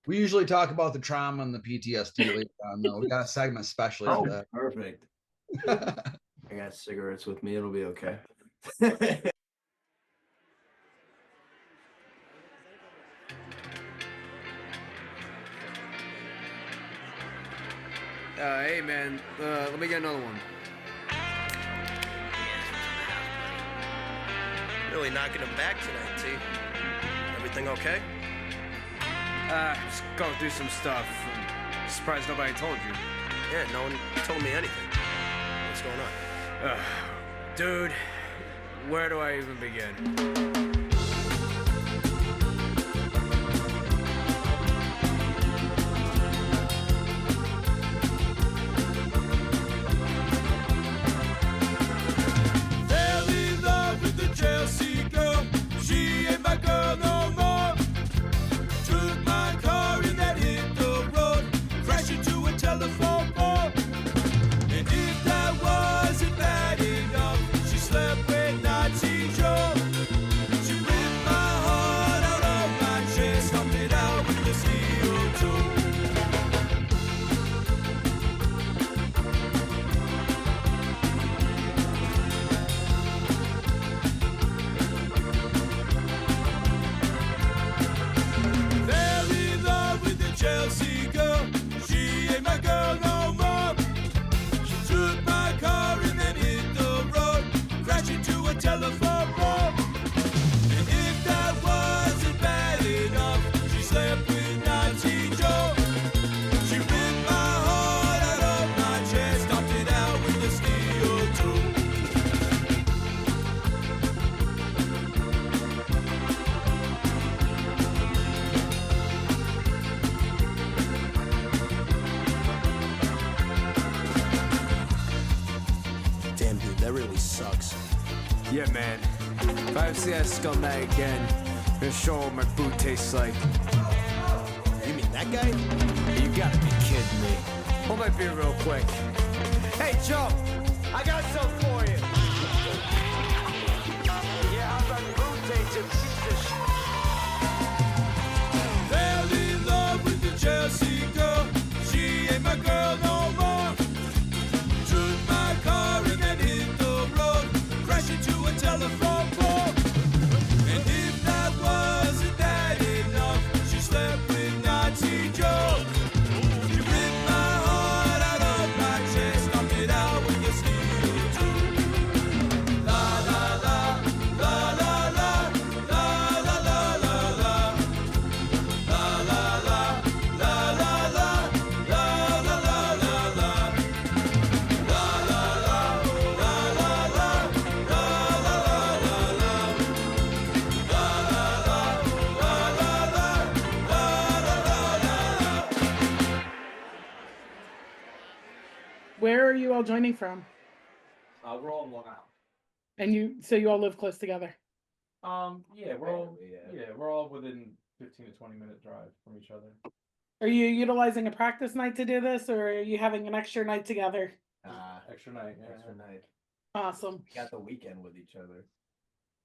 We usually talk about the trauma and the PTSD later on, though. We got a segment especially for Oh, perfect. that. I got cigarettes with me. It'll be okay. Hey man, let me get another one. Really knocking him back tonight, T. Everything okay? Just going through some stuff. I'm surprised nobody told you. Yeah, no one told me anything. What's going on? Dude, where do I even begin? Fell in love with the Chelsea girl. She ain't my girl no more. Took my car and that hit the road. Crashed into a telephone pole. And if that wasn't bad enough, she slept with Nazi Joe. She ripped my heart out of my chest, stumped it out with the steel toe. Fell in love with the Chelsea girl. She ain't my girl no more. She took my car and then hit the road. Crashed into a telephone pole. And if that wasn't bad enough, she slept with Nazi Joe. She ripped my heart out of my chest, stomped it out with a steel toe. Damn, dude, that really sucks. Yeah, man. If I ever see that scumbag again, I'm gonna show him what my food tastes like. You mean that guy? You gotta be kidding me. Hold my beer real quick. Hey, Joe, I got something for you. Yeah, how's my food taste, you piece of shit? Fell in love with the Chelsea girl. She ain't my girl no more. Took my car and then hit the road. Crashed into a telephone pole. And if that wasn't bad enough, she slept with Nazi Joe. She ripped my heart out of my chest, stomped it out with a steel toe. La la la, la la la, la la la la la. La la la, la la la, la la la la la. La la la, la la la, la la la la la. La la la, la la la, la la la la la. Where are you all joining from? We're all in Long Island. And so you all live close together. Yeah, we're all within 15 to 20-minute drive from each other. Are you utilizing a practice night to do this, or are you having an extra night together? Extra night. Extra night. Awesome. We got the weekend with each other.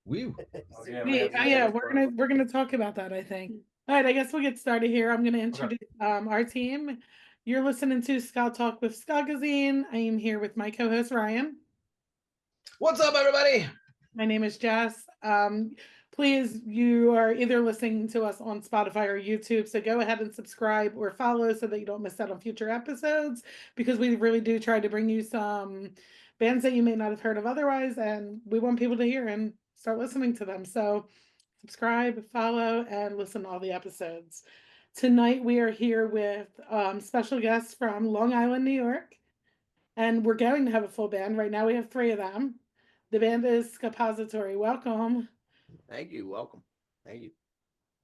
Woo. Oh, yeah, Neat. Yeah, we're gonna talk about that, I think. All right, I guess we'll get started here. I'm gonna introduce our team. You're listening to Ska Talk with SKAgazine. I am here with my co-host Ryan. What's up, everybody? My name is Jess. Please, you are either listening to us on Spotify or YouTube, so go ahead and subscribe or follow so that you don't miss out on future episodes, because we really do try to bring you some bands that you may not have heard of otherwise, and we want people to hear and start listening to them. So subscribe, follow, and listen to all the episodes. Tonight we are here with special guests from Long Island, New York, and we're going to have a full band. Right now we have 3 of them. The band is Skappository. Welcome. Thank you. Welcome. Thank you.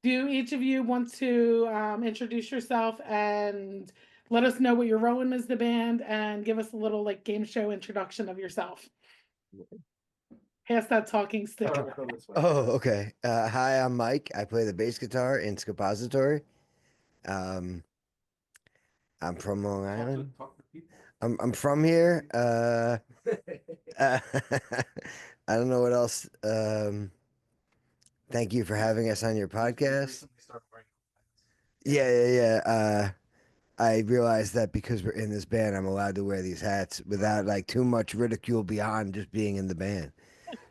Do each of you want to introduce yourself and let us know what your role in is the band, and give us a little like game show introduction of yourself? Pass that talking stick. Oh, okay. Hi, I'm Mike. I play the bass guitar in Skappository. I'm from Long Island. I'm from here. I don't know what else. Thank you for having us on your podcast. Yeah. I realized that because we're in this band, I'm allowed to wear these hats without like too much ridicule beyond just being in the band.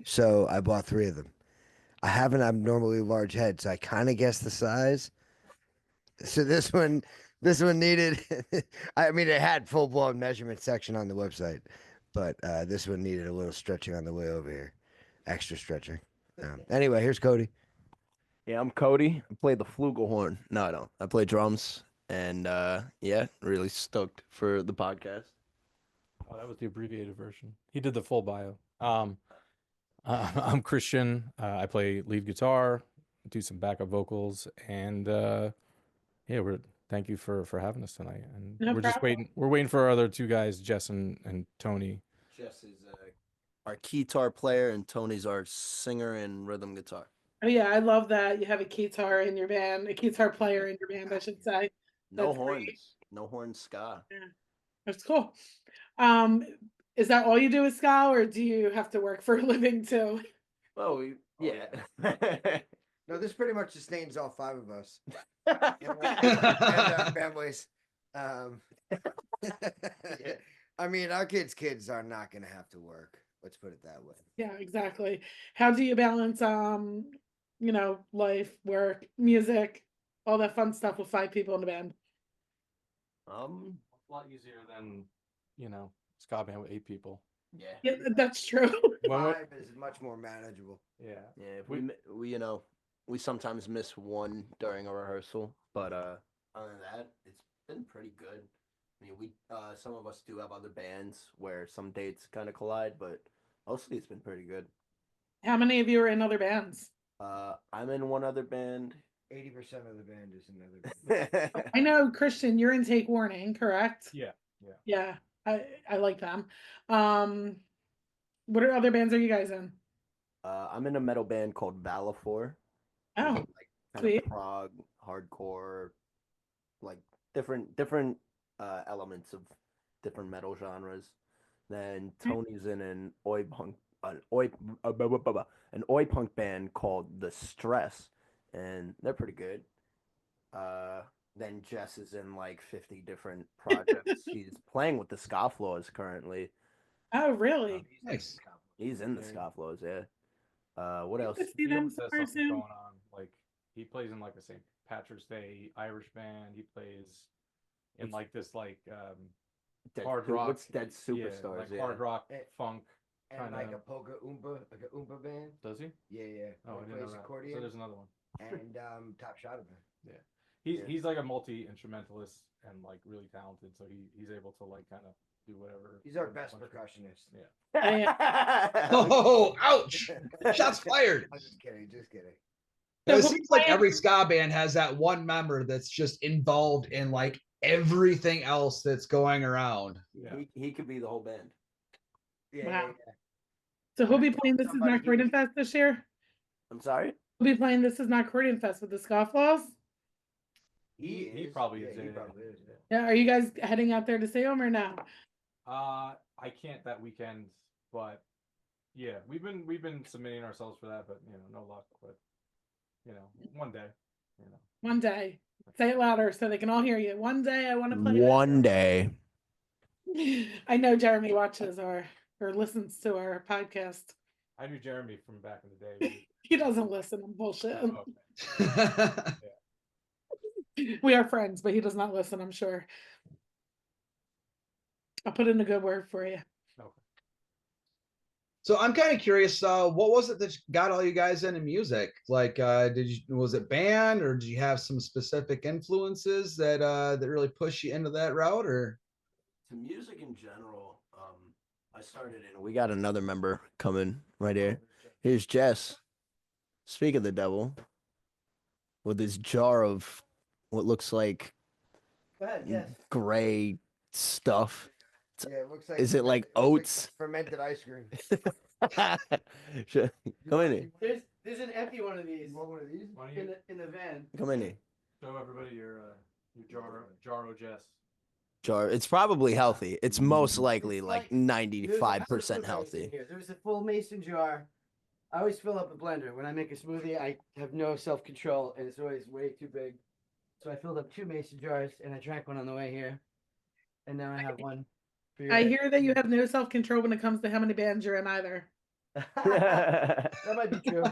So I bought 3 of them. I have an abnormally large head, so I kind of guessed the size. So this one needed. I mean, it had full blown measurement section on the website, but this one needed a little stretching on the way over here, extra stretching. Anyway, here's Cody. Yeah, I'm Cody. I play the flugelhorn. No, I don't. I play drums, and yeah, really stoked for the podcast. Oh, that was the abbreviated version. He did the full bio. I'm Christian. I play lead guitar, do some backup vocals, and yeah, thank you for having us tonight. And No we're just problem. waiting. We're waiting for our other 2 guys, Jess and Tony. Jess is our guitar player, and Tony's our singer and rhythm guitar. Oh yeah, I love that you have a guitar in your band, a guitar player in your band, I should say. No That's horns. great. No horns, ska. That's cool. Is that all you do with ska, or do you have to work for a living too? Oh, yeah. No, this pretty much just names all 5 of us and our families. I mean, our kids are not going to have to work. Let's put it that way. Yeah, exactly. How do you balance life, work, music, all that fun stuff with 5 people in the band? A lot easier than ska band with 8 people. Yeah. Yeah, that's true. When we- 5 is much more manageable. yeah. Yeah, if we sometimes miss one during a rehearsal, but other than that, it's been pretty good. I mean, some of us do have other bands where some dates kind of collide, but mostly it's been pretty good. How many of you are in other bands? I'm in one other band. 80% of the band is another band. I know, Christian, you're in Take Warning, correct? Yeah. Yeah, I like them. What other bands are you guys in? I'm in a metal band called Valafor. Oh, Kind sweet. of prog, hardcore, like different elements of different metal genres. Then Tony's in an oi punk band called The Stress, and they're pretty good. Then Jess is in like 50 different projects. He's playing with the Scofflaws currently. Oh, really? Nice. He's in the Scofflaws, yeah. What else? Good to see He them always has somewhere something soon. going on. Like he plays in like a St. Patrick's Day Irish band. He plays in like this hard rock. What's Dead Superstars? like Yeah. hard rock funk. And Kinda- like a polka oompa band. Does he? Yeah. Oh, I He didn't know plays that. accordion So there's another one. and top shot of it. He's like a multi instrumentalist and like really talented. So he's able to like kind of do whatever. He's our best percussionist. Yeah. Oh, ouch! Shots fired. I'm just kidding. It seems like every ska band has that one member that's just involved in like everything else that's going around. Yeah. He could be the whole band. Wow. So who'll be playing This Is Somebody Not give Accordion me- Fest this year? I'm sorry. Who'll be playing This Is Not Accordion Fest with the Scofflaws? He probably is. He Yeah. probably is. Yeah, are you guys heading out there to see them or no? I can't that weekend, but yeah, we've been submitting ourselves for that, but no luck. But one day, One day. Say it louder so they can all hear you. One day I want to play. One day. I know Jeremy watches or listens to our podcast. I knew Jeremy from back in the day. He doesn't listen. I'm bullshit. Oh, We are friends, but he does not listen, I'm sure. I'll put in a good word for you. So I'm kind of curious, what was it that got all you guys into music? Like, was it band, or did you have some specific influences that really push you into that route, or? To music in general, I started in. We got another member coming right here. Here's Jess. Speak of the devil, with this jar of what looks like Go ahead, yes. gray stuff. Yeah, it looks like. Is it like oats? Fermented ice cream. Sure. Come in here. There's an empty one of these You want one of these? Why don't you in the van. Come in here. show everybody your Jaro Jess? Jar. It's probably healthy. It's most likely It's like like- 95% healthy. Here. There's a full mason jar. I always fill up a blender. When I make a smoothie, I have no self-control, and it's always way too big. So I filled up 2 mason jars and I drank one on the way here. And now I have one for your I hear that you have no self-control when it comes to how many bands you're in either. That might be true.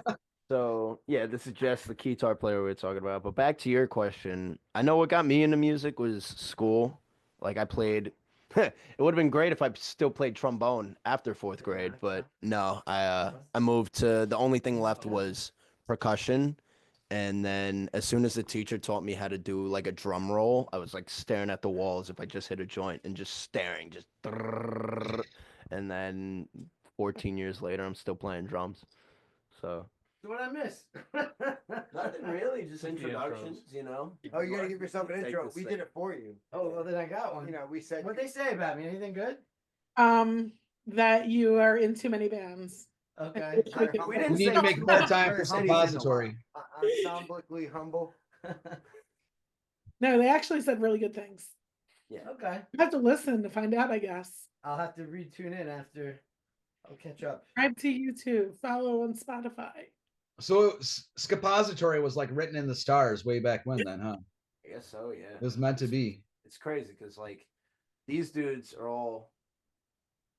So yeah, this is Jess, the guitar player we were talking about. But back to your question, I know what got me into music was school. Like I played. It would have been great if I still played trombone after 4th grade, but no, I moved to the only thing left was percussion. And then as soon as the teacher taught me how to do like a drum roll, I was like staring at the walls if I just hit a joint and just staring, just. And then 14 years later, I'm still playing drums. So. So what I miss? Nothing really, just the introductions, intros. you know. Oh, you gotta give yourself an Take intro. this We thing. did it for you. Oh, well, then I got one. You know, we said. What'd they say about me? Anything good? That you are in too many bands. Okay. We We didn't need say to make too more much. time for Very humble. Skappository. Ensemblically humble. No, they actually said really good things. Yeah. Okay. You have to listen to find out, I guess. I'll have to retune in after. I'll catch up. Subscribe to YouTube, follow on Spotify. So Skappository was like written in the stars way back when then, huh? I guess so, yeah. It was meant to be. It's crazy because like these dudes are all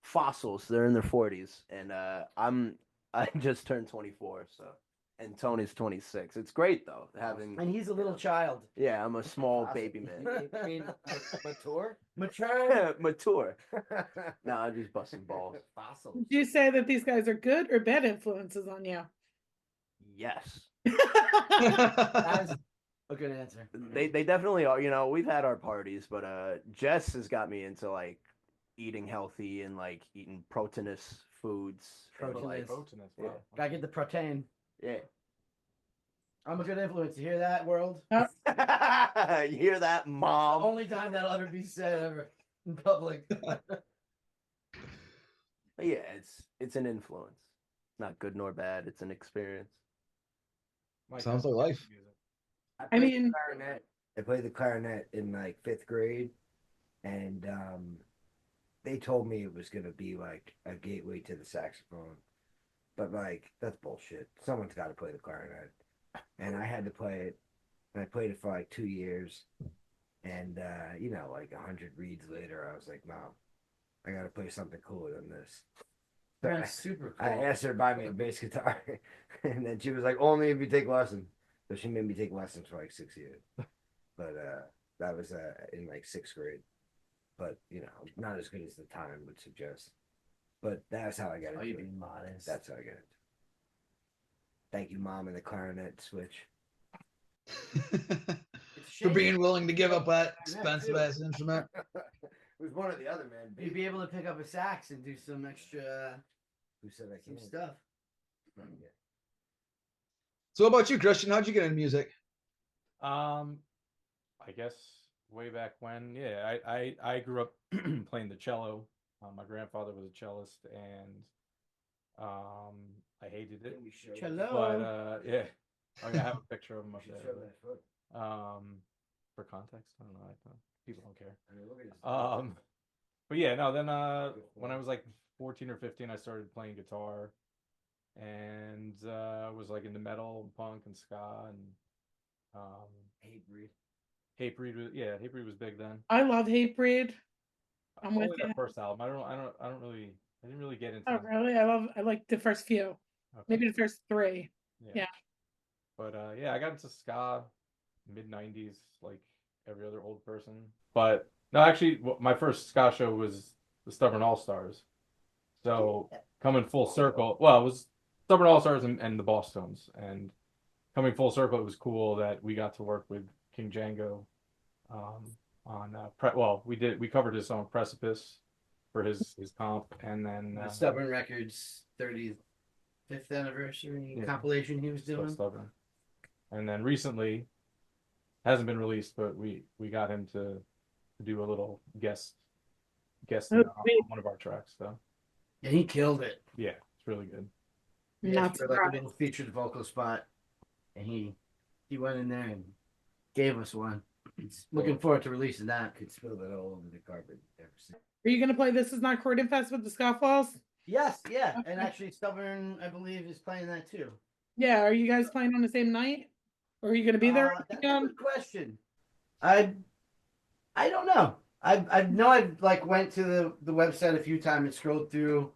fossils. They're in their 40s, and I just turned 24, so and Tony's 26. It's great though having. And he's a little child. Yeah, I'm a small baby man. I mean, mature? Mature. Mature. No, I'm just busting balls. Fossil. Would you say that these guys are good or bad influences on you? Yes. That's a good answer. They definitely are. You know, we've had our parties, but Jess has got me into like eating healthy and like eating proteinous foods. and, like, Proteinous, yeah. wow. Gotta get the protein. yeah. I'm a good influence. You hear that, world? You hear that, mom? Only time that'll ever be said ever in public. But yeah, it's an influence. Not good nor bad. It's an experience. Mike, Sounds how's like life. music? I I played mean- the clarinet. I played the clarinet in like 5th grade, and they told me it was gonna be like a gateway to the saxophone, but like that's bullshit. Someone's got to play the clarinet, and I had to play it, and I played it for like 2 years, and you know, like 100 reeds later, I was like, Mom, I gotta play something cooler than this. So That's super cool. I asked her to buy me a bass guitar, and then she was like, "Only if you take lessons." So she made me take lessons for like 6 years. But that was in like 6th grade. But you know, not as good as the time would suggest. But that's how I got Oh, into you it. being modest. That's how I got into it. Thank you, Mom, and the clarinet switch. For being willing to give up that Yeah, expensive too. ass instrument. It was one or the other, man. You'd be able to pick up a sax and do some extra Who said I some can't? stuff. So what about you, Christian? How'd you get into music? I guess way back when, yeah, I grew up playing the cello. My grandfather was a cellist, and I hated it. Cello. But yeah, I have a picture of him up Show there. that foot. For context, I don't know. People don't care. I mean, look at his But yeah, no. Then when I was like 14 or 15, I started playing guitar, and was like into metal and punk and ska and Hatebreed. Hatebreed. Hatebreed was big then. I love Hatebreed. I'm Only with their you. first album. I didn't really get into Oh, them. really? I like the first few, Okay. maybe the first 3. yeah. But yeah, I got into ska mid 90s, like every other old person. But no, actually, my first ska show was the Stubborn All Stars. So coming full circle, well, it was Stubborn All Stars and the Boss Tones. And coming full circle, it was cool that we got to work with King Django on we covered his song Precipice for his comp, and then Stubborn Records 35th anniversary Yeah. compilation he was Still doing. Stubborn. And then recently, hasn't been released, but we got him to do a little guest Oh, on sweet. one of our tracks. So And he killed it. yeah, it's really good. He Not asked for like a surprised. little featured vocal spot, and he went in there and gave us one. Looking forward to releasing that. Could spill that all over the carpet. Ever since. Are you gonna play This Is Not Croydon Fest with the Scoffballs? Yes, yeah, and Okay. actually Stubborn, I believe, is playing that too. Yeah. Are you guys playing on the same night? Or are you gonna be there? That's a good question. I don't know. I know I've like went to the website a few times and scrolled through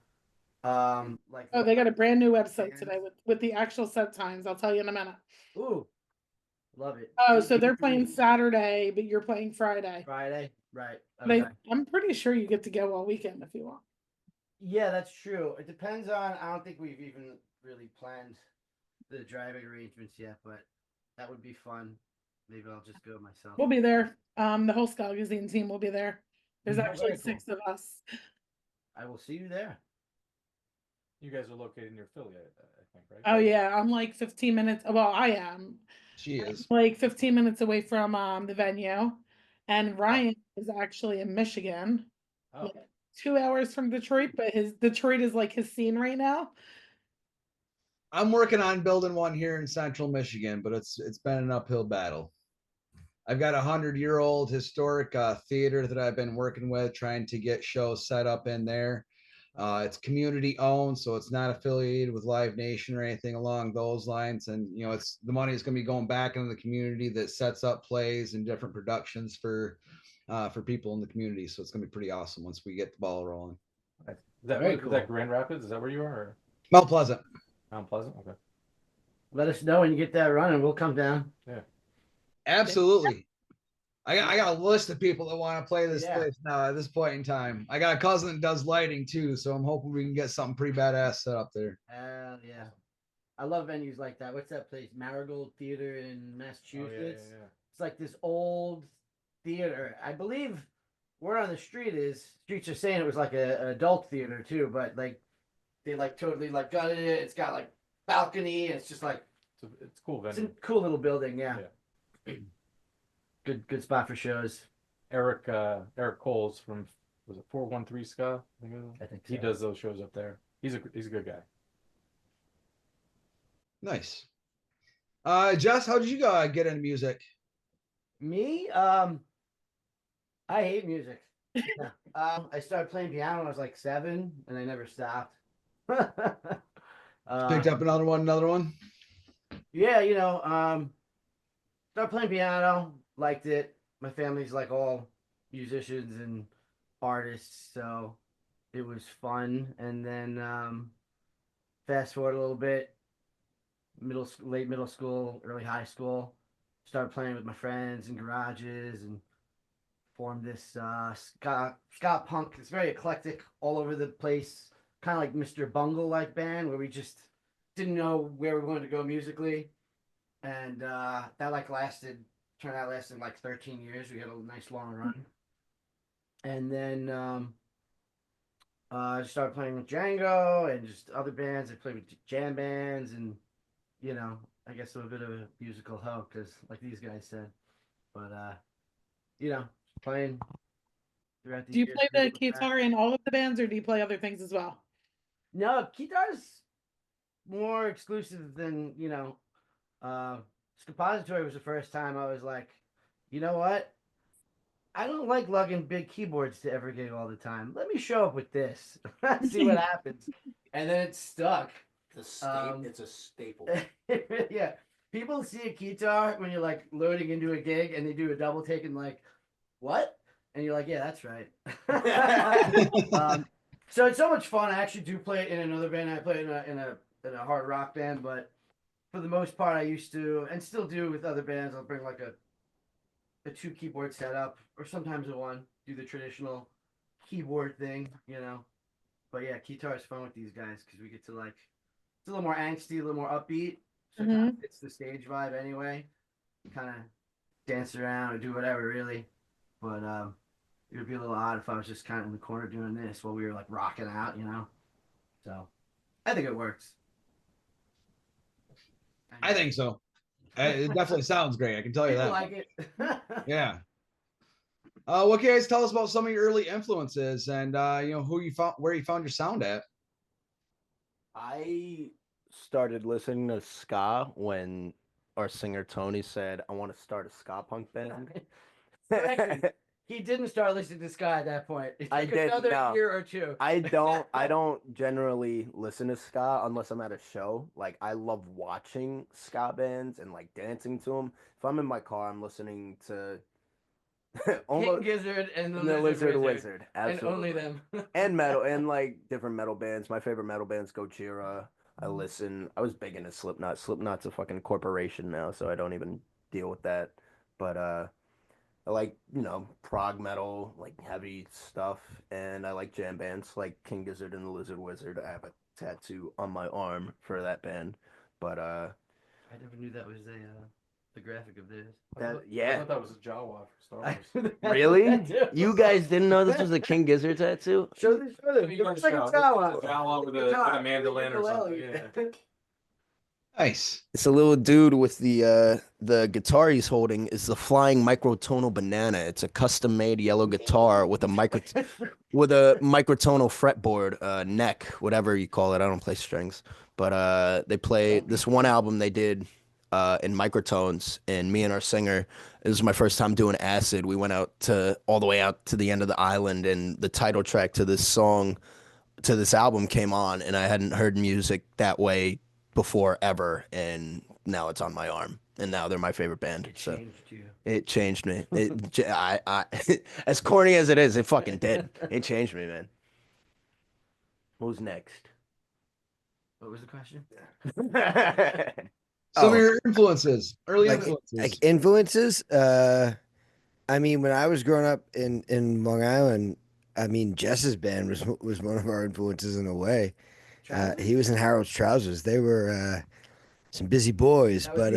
like Oh, they got a brand new website today with the actual set times. I'll tell you in a minute. ooh, love it. Oh, so they're playing Saturday, but you're playing Friday. Friday, right? They, Okay. I'm pretty sure you get to go all weekend if you want. Yeah, that's true. It depends on. I don't think we've even really planned the driving arrangements yet, but that would be fun. Maybe I'll just go myself. We'll be there. The whole SKAgazine team will be there. There's actually Very cool. 6 of us. I will see you there. You guys are located near Philly, I think, right? Oh yeah, I'm like 15 minutes. Well, I am. She is. Like 15 minutes away from the venue, and Ryan is actually in Michigan, Oh, like 2 hours from Detroit. But his Detroit is like his scene right now. I'm working on building one here in Central Michigan, but it's been an uphill battle. I've got a 100-year-old historic theater that I've been working with, trying to get shows set up in there. It's community owned, so it's not affiliated with Live Nation or anything along those lines. And it's the money is going to be going back into the community that sets up plays and different productions for people in the community. So it's going to be pretty awesome once we get the ball rolling. nice. Is that Very is cool. that Grand Rapids? Is that where you are? Or Mount Pleasant. Mount Pleasant? Okay. Let us know when you get that running. We'll come down. Yeah. Absolutely. I got a list of people that want to play this Yeah. place now at this point in time. I got a cousin that does lighting too, so I'm hoping we can get something pretty badass set up there. Yeah. I love venues like that. What's that place? Marigold Theater in Oh, Massachusetts. yeah. It's like this old theater. I believe where on the streets are saying it was like an adult theater too, but like they like totally like gutted it. It's got like balcony. And it's just like It's a cool it's venue. a cool little building. Yeah. Good spot for shows. Eric Coles from, was it 413 Ska? I think it is. I think He so. does those shows up there. He's a good guy. Nice. Jess, how did you get into music? Me, I hate music. Yeah. I started playing piano when I was like 7, and I never stopped. Picked up another one. Yeah, started playing piano, liked it. My family's like all musicians and artists, so it was fun. And then fast forward a little bit, late middle school, early high school, started playing with my friends in garages and formed this ska punk. It's very eclectic, all over the place, kind of like Mr. Bungle like band where we just didn't know where we wanted to go musically, and that turned out lasted like 13 years. We had a nice long run, and then I started playing with Django and just other bands. I played with jam bands, and I guess a little bit of a musical hoe, because like these guys said, but playing throughout the Do you years, play the musical back. guitar in all of the bands, or do you play other things as well? No, guitar's more exclusive than Skappository was the first time I was like, you know what? I don't like lugging big keyboards to every gig all the time. Let me show up with this. See what happens. And then it stuck. It's a staple. Yeah. People see a guitar when you're like loading into a gig and they do a double take and like, what? And you're like, yeah, that's right. So it's so much fun. I actually do play it in another band. I play it in a hard rock band, but for the most part, I used to and still do with other bands. I'll bring like a 2 keyboard setup, or sometimes a 1. Do the traditional keyboard thing, But yeah, guitar is fun with these guys because we get to like it's a little more angsty, a little more upbeat. So it kind of fits the stage vibe anyway. Kind of dance around or do whatever really, but it would be a little odd if I was just kind of in the corner doing this while we were like rocking out, So I think it works. I think so. It definitely sounds great. I can tell you People that. like it. Yeah. What can you guys tell us about some of your early influences and who you found, where you found your sound at? I started listening to ska when our singer Tony said, "I want to start a ska punk band." He didn't start listening to ska at that point. It I took did, another no. year or 2. I don't generally listen to ska unless I'm at a show. Like, I love watching ska bands and like dancing to them. If I'm in my car, I'm listening to King Almost Gizzard and the, and the Lizard Lizard Wizard. Wizard. And only Absolutely. them. And metal and like different metal bands. My favorite metal band's Gojira. I listen. I was big into Slipknot. Slipknot's a fucking corporation now, so I don't even deal with that. But I like, prog metal, like heavy stuff, and I like jam bands like King Gizzard and the Lizard Wizard. I have a tattoo on my arm for that band. But I never knew that was the graphic of theirs. I yeah. thought that was a Jawa for Star Wars. Really? You guys didn't know this was a King Gizzard tattoo? Show them. It looks like a Jawa. Jawa with a mandolin or something. Yeah. Nice. It's a little dude with the guitar he's holding is the flying microtonal banana. It's a custom made yellow guitar with a microtonal fretboard, neck, whatever you call it. I don't play strings, but they play this one album they did in microtones, and me and our singer, it was my first time doing acid. We went all the way out to the end of the island, and the title track to this album came on, and I hadn't heard music that way before ever, and now it's on my arm, and now they're my favorite band. It changed me. I as corny as it is, it fucking did. It changed me, man. Who's next? What was the question? Some of your influences, early Like- influences. Like influences. I mean, when I was growing up in Long Island, I mean, Jess's band was one of our influences in a way. He was in Harold's Trousers. They were some busy boys, bands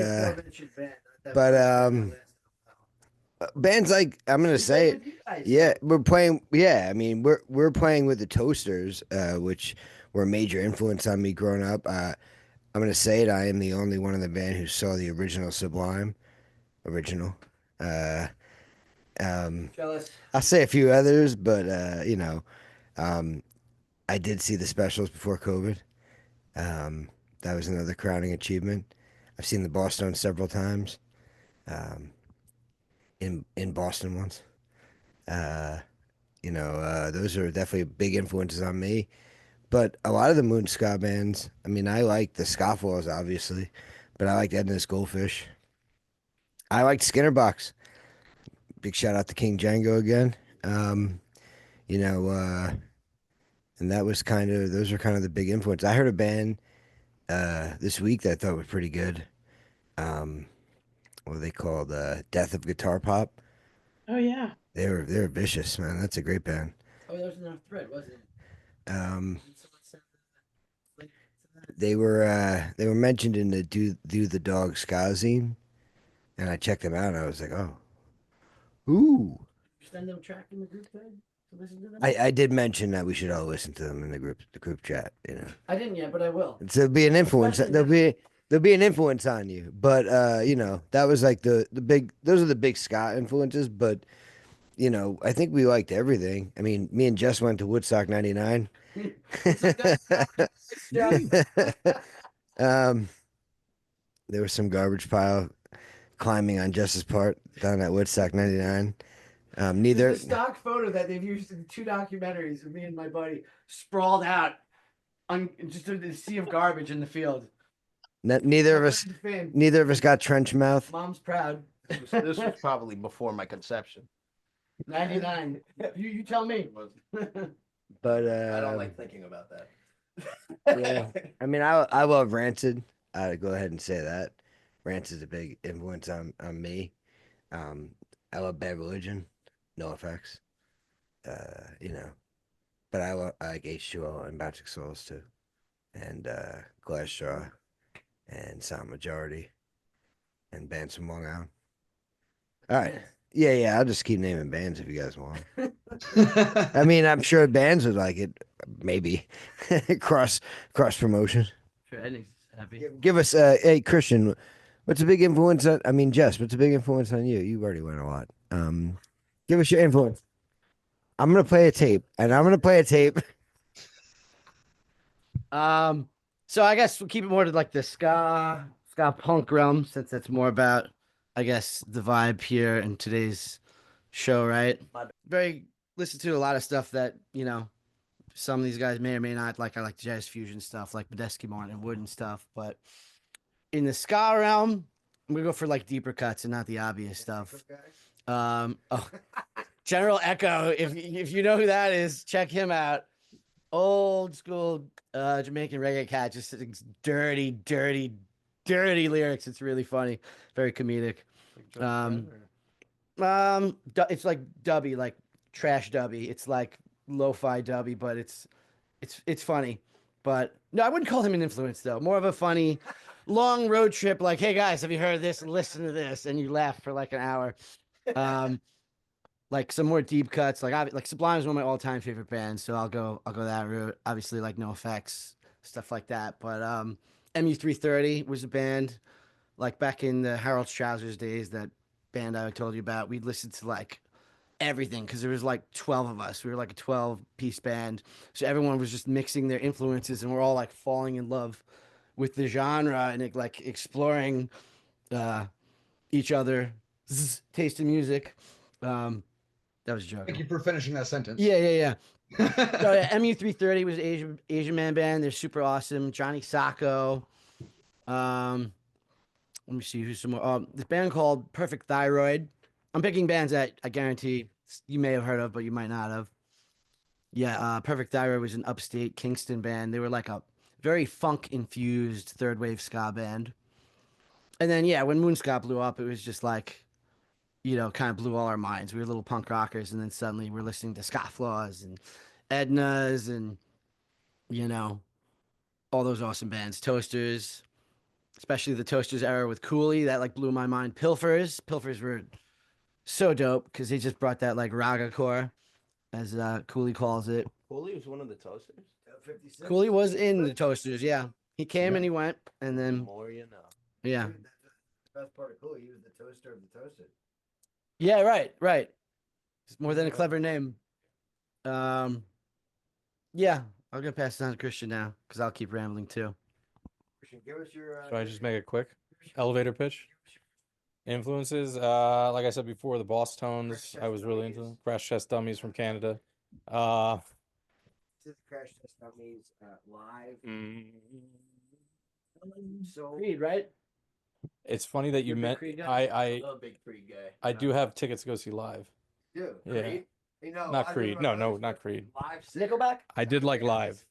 like, I'm gonna say it. Yeah, we're playing. Yeah, I mean, we're playing with the Toasters, which were a major influence on me growing up. I'm gonna say it. I am the only one in the band who saw the original Sublime. Original. Jealous. I'll say a few others, but I did see the specials before COVID. That was another crowning achievement. I've seen the Boston several times. In Boston once. Those are definitely big influences on me. But a lot of the Moon Ska bands, I mean, I like the Scofflaws, obviously, but I liked Edna's Goldfish. I liked Skinnerbox. Big shout out to King Django again. And that was those were kind of the big influence. I heard a band this week that I thought was pretty good. What are they called? Death of Guitar Pop. Oh yeah. They were vicious, man. That's a great band. Oh, that was in our thread, wasn't it? They were mentioned in the Do the Dog SKAgazine, and I checked them out and I was like, oh. Ooh. Send them a track in the group thread to listen to them? I did mention that we should all listen to them in the group chat, I didn't yet, but I will. There'll be an influence. There'll be an influence on you. But that was like those are the big ska influences, but I think we liked everything. I mean, me and Jess went to Woodstock 99. There was some garbage pile climbing on Jess's part down at Woodstock 99. Neither There's a stock photo that they've used in 2 documentaries of me and my buddy sprawled out on just a sea of garbage in the field. neither of us got trench mouth. Mom's proud. This was probably before my conception. 99. You tell me. But I don't like thinking about that. yeah. I mean, I love Rancid. I'd go ahead and say that. Rancid's a big influence on me. I love Bad Religion, No Effects. But I like H2O and Baptist Souls too, and Glass Straw, and Sound Majority, and bands from Long Island. All right. Yeah, I'll just keep naming bands if you guys want. I mean, I'm sure bands would like it. Maybe cross promotion. Sure, Eddie's happy. Give us hey Christian, what's a big influence on? I mean, Jess, what's a big influence on you? You already went a lot. Give us your influence. I'm gonna play a tape. So I guess we'll keep it more to like the ska punk realm, since that's more about, I guess, the vibe here in today's show, right? Listen to a lot of stuff that, some of these guys may or may not like. I like jazz fusion stuff like Badesky, Martin, Wood and stuff. But in the ska realm, I'm gonna go for like deeper cuts and not the obvious stuff. Oh, General Echo. If you know who that is, check him out. Old school Jamaican reggae cat, just sings dirty, dirty, dirty lyrics. It's really funny, very comedic. It's like dubby, like trash dubby. It's like lo-fi dubby, but it's funny. But no, I wouldn't call him an influence though. More of a funny, long road trip. Like, hey guys, have you heard this? Listen to this, and you laugh for like an hour. Like some more deep cuts. Like Sublime is one of my all-time favorite bands, so I'll go that route. Obviously, like No Effects, stuff like that. But MU330 was a band like back in the Harold's Trousers days. That band I told you about. We'd listen to like everything because there was like 12 of us. We were like a 12-piece band, so everyone was just mixing their influences, and we're all like falling in love with the genre and like exploring each other's taste in music. That was a joke. Thank you for finishing that sentence. Yeah. So yeah, MU330 was an Asian man band. They're super awesome. Johnny Sacco. Let me see who's some more. This band called Perfect Thyroid. I'm picking bands that I guarantee you may have heard of, but you might not have. Yeah, Perfect Thyroid was an upstate Kingston band. They were like a very funk-infused third-wave ska band. And then, yeah, when Moonscott blew up, it was just like, kind of blew all our minds. We were little punk rockers, and then suddenly we're listening to Scofflaws and Ednas and, all those awesome bands. Toasters, especially the Toasters era with Cooley, that like blew my mind. Pilfers were so dope because they just brought that like raga core, as Cooley calls it. Cooley was one of the Toasters. 56. Cooley was in the Toasters, yeah. He came and he went, and then More you know. yeah. Dude, the best part of Cooley, he was the toaster of the toasted. Yeah, right. It's more than a clever name. Yeah, I'm gonna pass it on to Christian now because I'll keep rambling too. Christian, give us your. Should I just make a quick elevator pitch? Influences, like I said before, the Boss Tones. I was really into them. Crash Test Dummies from Canada. This is Crash Test Dummies live. So Creed, right? It's funny that you You're a big met. Creed guy? I I'm a big Creed guy. I do have tickets to go see live. dude, Yeah. Creed? You know, Not I Creed. remember No, those no, were not Creed. Live singer. Nickelback? I did like live.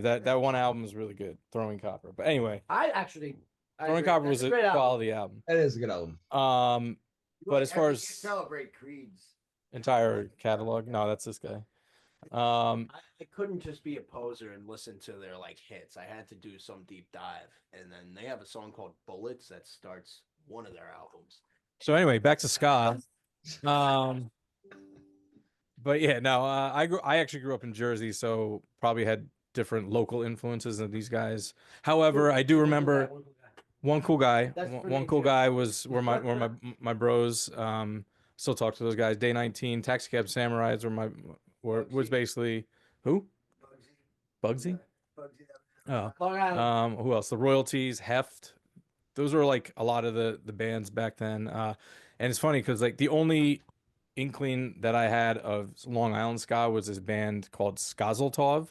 That one album was really good. Throwing Copper. But anyway, I Throwing agree. Copper That's was a great album. quality album. That is a good album. But as far You as celebrate Creed's. entire catalog, no, that's this guy. I couldn't just be a poser and listen to their like hits. I had to do some deep dive, and then they have a song called Bullets that starts one of their albums. So anyway, back to ska. But yeah, no, I actually grew up in Jersey, so probably had different local influences than these guys. However, I do remember one cool guy. That's pretty One cool good. guy were my bros. Still talk to those guys. Day 19, Taxi Cab Samurais was basically who? Bugsy. Oh, Long Island. who else? The Royalties, Heft. Those were like a lot of the bands back then. And it's funny because like the only inkling that I had of Long Island ska was this band called Skaziltov,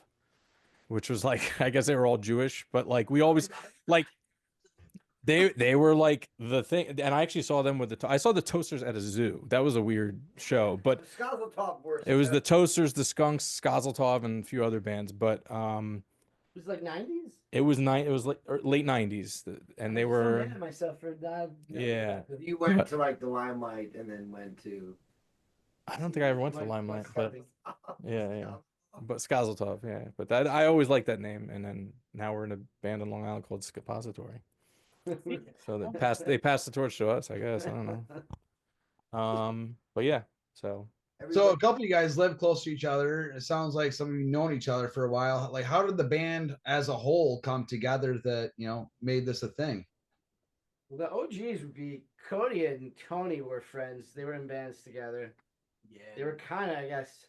which was like, I guess they were all Jewish, but like we always like they were like the thing. And I actually saw them with I saw the Toasters at a zoo. That was a weird show, but it was the Toasters, the Skunks, Skaziltov, and a few other bands. But It was like 90s? it was like late 90s, and they I'm so were mad at myself for that. yeah. You went to like the Limelight and then went to. I don't think I ever went to the Limelight, but yeah. But Skaziltov, yeah. But that I always liked that name, and then now we're in a band in Long Island called Skappository. So they passed the torch to us, I guess. I don't know. But yeah, so So a couple of you guys live close to each other. It sounds like some of you known each other for a while. Like, how did the band as a whole come together that made this a thing? Well, the OGs would be Cody and Tony were friends. They were in bands together. Yeah. They were kind of, I guess,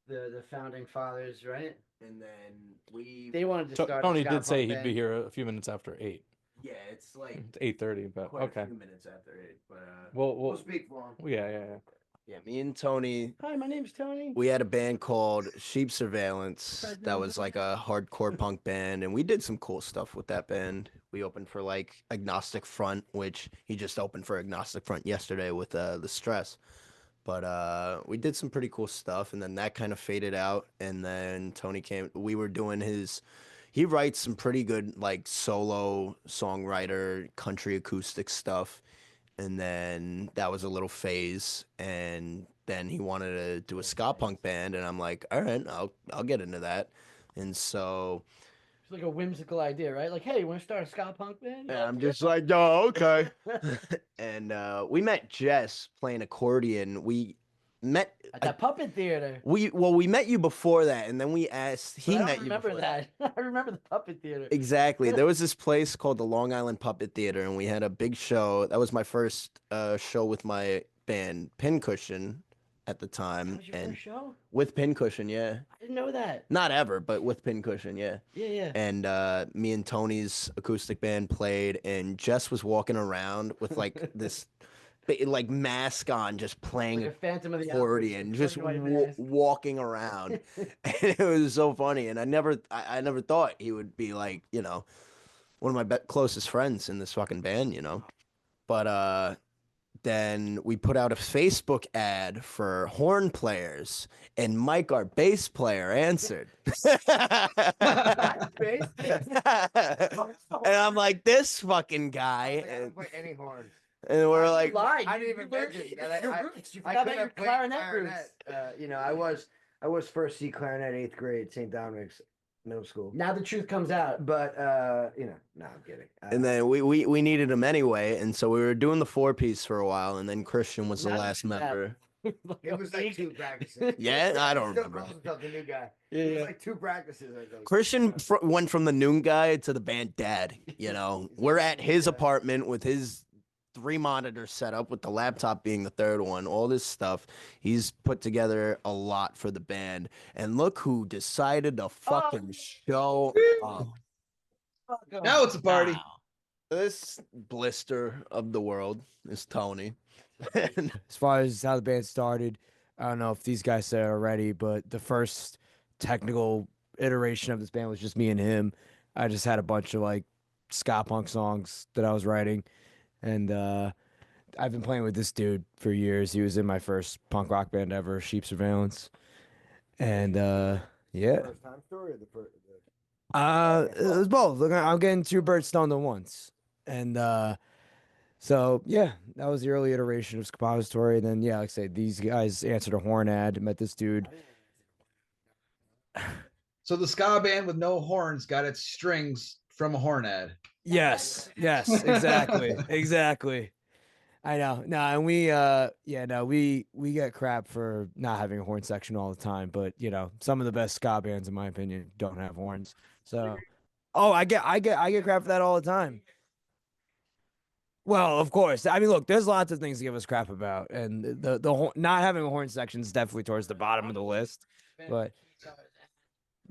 the founding fathers, right? And then They wanted to start. Tony a ska did say punk he'd be band. here a few minutes after 8. yeah, it's like It's 8:30, but quite okay. a few minutes after it. But We'll We'll speak for him. yeah. Yeah, me and Tony, Hi, my name's Tony. we had a band called Sheep Surveillance that was like a hardcore punk band, and we did some cool stuff with that band. We opened for like Agnostic Front, which he just opened for Agnostic Front yesterday with The Stress. But we did some pretty cool stuff, and then that kind of faded out, and then Tony came. We were doing his. He writes some pretty good like solo songwriter country acoustic stuff, and then that was a little phase, and then he wanted to do a ska punk band, and I'm like, all right, I'll get into that, and so It's like a whimsical idea, right? Like, hey, you want to start a ska punk band? and I'm just like, oh, okay. And we met Jess playing accordion. We met At that puppet theater. we met you before that, and then we asked. He But I met don't you remember before that. I remember the puppet theater. Exactly. There was this place called the Long Island Puppet Theater, and we had a big show. That was my first show with my band Pincushion at the time, That was your and first show? with Pincushion, yeah. I didn't know that. Not ever, but with Pincushion, yeah. Yeah, yeah. And me and Tony's acoustic band played, and Jess was walking around with like this like mask on, just playing Like a Phantom of the accordion, Opera, just White mask. walking around. And it was so funny, and I never thought he would be like, one of my closest friends in this fucking band, But then we put out a Facebook ad for horn players, and Mike, our bass player, answered. And I'm like, this fucking guy. I didn't play any horns. And we're like, I didn't even mention that. I couldn't have played clarinet. I was first C clarinet 8th grade, St. Dominic's Middle School. Now the truth comes out. But no, I'm kidding. and then we needed him anyway, and so we were doing the 4-piece for a while, and then Christian was the Now last that- member. It was like 2 practices. Yeah, I don't Still remember. calls himself the new guy. Yeah, It was yeah. like 2 practices. I think. Christian went from the noon guy to the band dad. We're at his apartment with his 3 monitors set up, with the laptop being the 3rd one. All this stuff. He's put together a lot for the band. And look who decided to fucking show up. Now it's a party. Wow. This blister of the world is Tony. As far as how the band started, I don't know if these guys said it already, but the first technical iteration of this band was just me and him. I just had a bunch of like ska punk songs that I was writing, and I've been playing with this dude for years. He was in my first punk rock band ever, Sheep Surveillance, and yeah. First time story or the first? It was both. Look, I'm getting 2 birds stoned at once, and so yeah, that was the early iteration of Skappository. And then yeah, like I said, these guys answered a horn ad, met this dude. So the ska band with no horns got its strings from a horn ad. Yes, exactly, exactly. I know. No, and we get crap for not having a horn section all the time, but some of the best ska bands, in my opinion, don't have horns. So, I get crap for that all the time. Well, of course. I mean, look, there's lots of things to give us crap about, and the not having a horn section is definitely towards the bottom of the list. But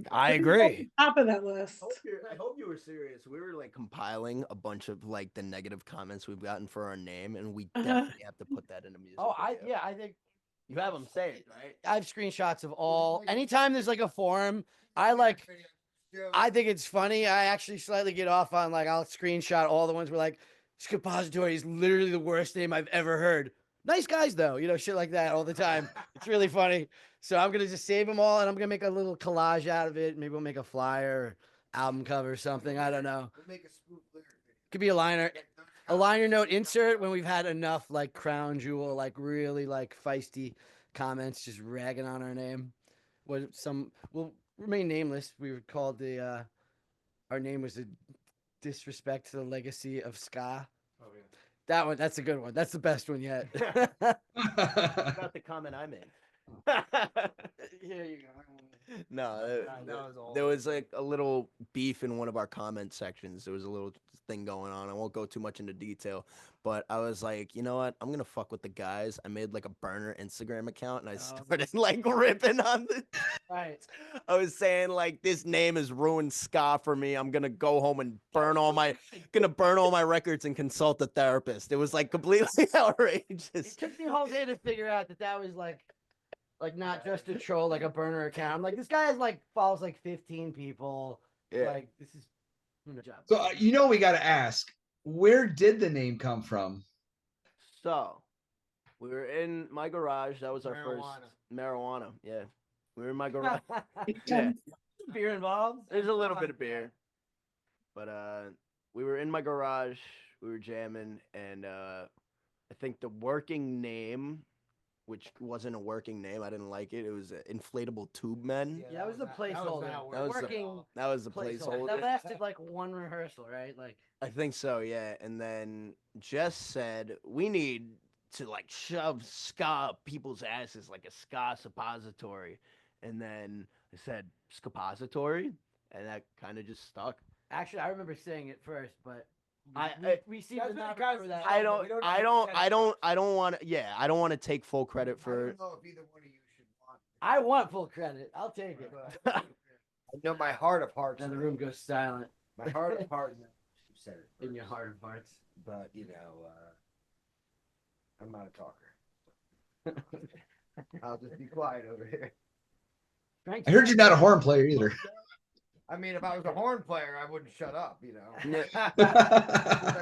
I agree. Top of that list. I hope you were serious. We were like compiling a bunch of like the negative comments we've gotten for our name, and we definitely have to put that in a music. video. I think You have them say it, right? I have screenshots of all. Anytime there's like a forum, I think it's funny. I actually slightly get off on like I'll screenshot all the ones where like Skappository is literally the worst name I've ever heard. Nice guys though, shit like that all the time. It's really funny. So I'm gonna just save them all, and I'm gonna make a little collage out of it. Maybe we'll make a flyer, or album cover, or something. I don't know. We'll make a spoof lyric video. Could be a liner note insert when we've had enough like crown jewel, like really like feisty comments, just ragging on our name. We'll remain nameless. We were called our name was a disrespect to the legacy of ska. Oh, yeah. That one, that's a good one. That's the best one yet. About the comment I made. Here you go. No, That was all. there was like a little beef in one of our comment sections. There was a little thing going on. I won't go too much into detail, but I was like, you know what? I'm gonna fuck with the guys. I made like a burner Instagram account and I started like ripping on the. Right. I was saying like this name has ruined ska for me. I'm gonna go home and burn all my records and consult a therapist. It was like completely outrageous. It took me a whole day to figure out that was like not just a troll, like a burner account. I'm like, this guy has like follows like 15 people. Yeah. Like this is job. So we got to ask, where did the name come from? So, we were in my garage. That was our first marijuana. Yeah, we were in my garage. Yeah, Beer involved? there's a little bit of beer, but we were in my garage. We were jamming, and I think the working name, which wasn't a working name, I didn't like it. It was Inflatable Tube Men. Yeah, that was the placeholder. That was the placeholder. That lasted like one rehearsal, right? Like I think so, yeah. And then Jess said we need to like shove ska up people's asses like a ska suppository. And then I said Skappository, and that kind of just stuck. actually, I remember saying it first, but we seem to That's not because remember that. I don't want to. Yeah, I don't want to take full credit I for. don't know if either one of you should want. I want full credit. I'll take it. I know my heart of hearts. Then the room goes silent. My heart of hearts. You said it. In your heart of hearts. But I'm not a talker. I'll just be quiet over here. I heard you're not a horn player either. I mean, if I was a horn player, I wouldn't shut up, you know. If I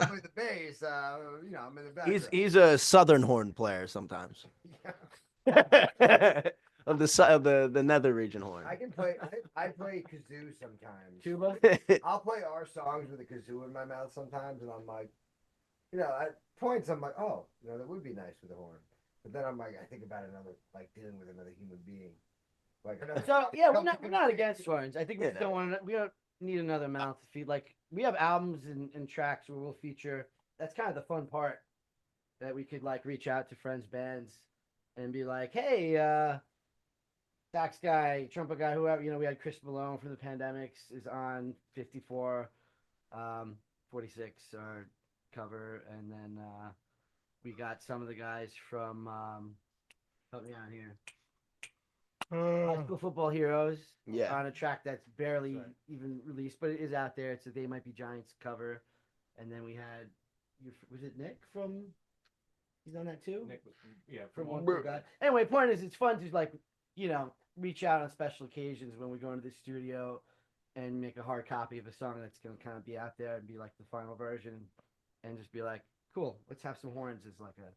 play the bass, I'm in the background. He's a southern horn player sometimes. of the nether region horn. I can play. I play kazoo sometimes. Tuba. I'll play our songs with a kazoo in my mouth sometimes, and I'm like, at points I'm like, oh, that would be nice with a horn. But then I'm like, I think about dealing with another human being. So yeah, we're not against horns. I think we don't need another mouth to feed. Like we have albums and tracks where we'll feature. That's kind of the fun part, that we could like reach out to friends, bands, and be like, hey, sax guy, trumpet guy, whoever. We had Chris Malone from the Pandemics is on 54, 46 our cover, and then we got some of the guys from help me out here. High School Football Heroes on a track that's barely even released, but it is out there. It's a They Might Be Giants cover. And then we had, was it Nick from, he's on that too? Nick was from One Cool Guy. Anyway, point is, it's fun to reach out on special occasions when we go into the studio and make a hard copy of a song that's going to kind of be out there and be like the final version, and just be like, cool, let's have some horns as like a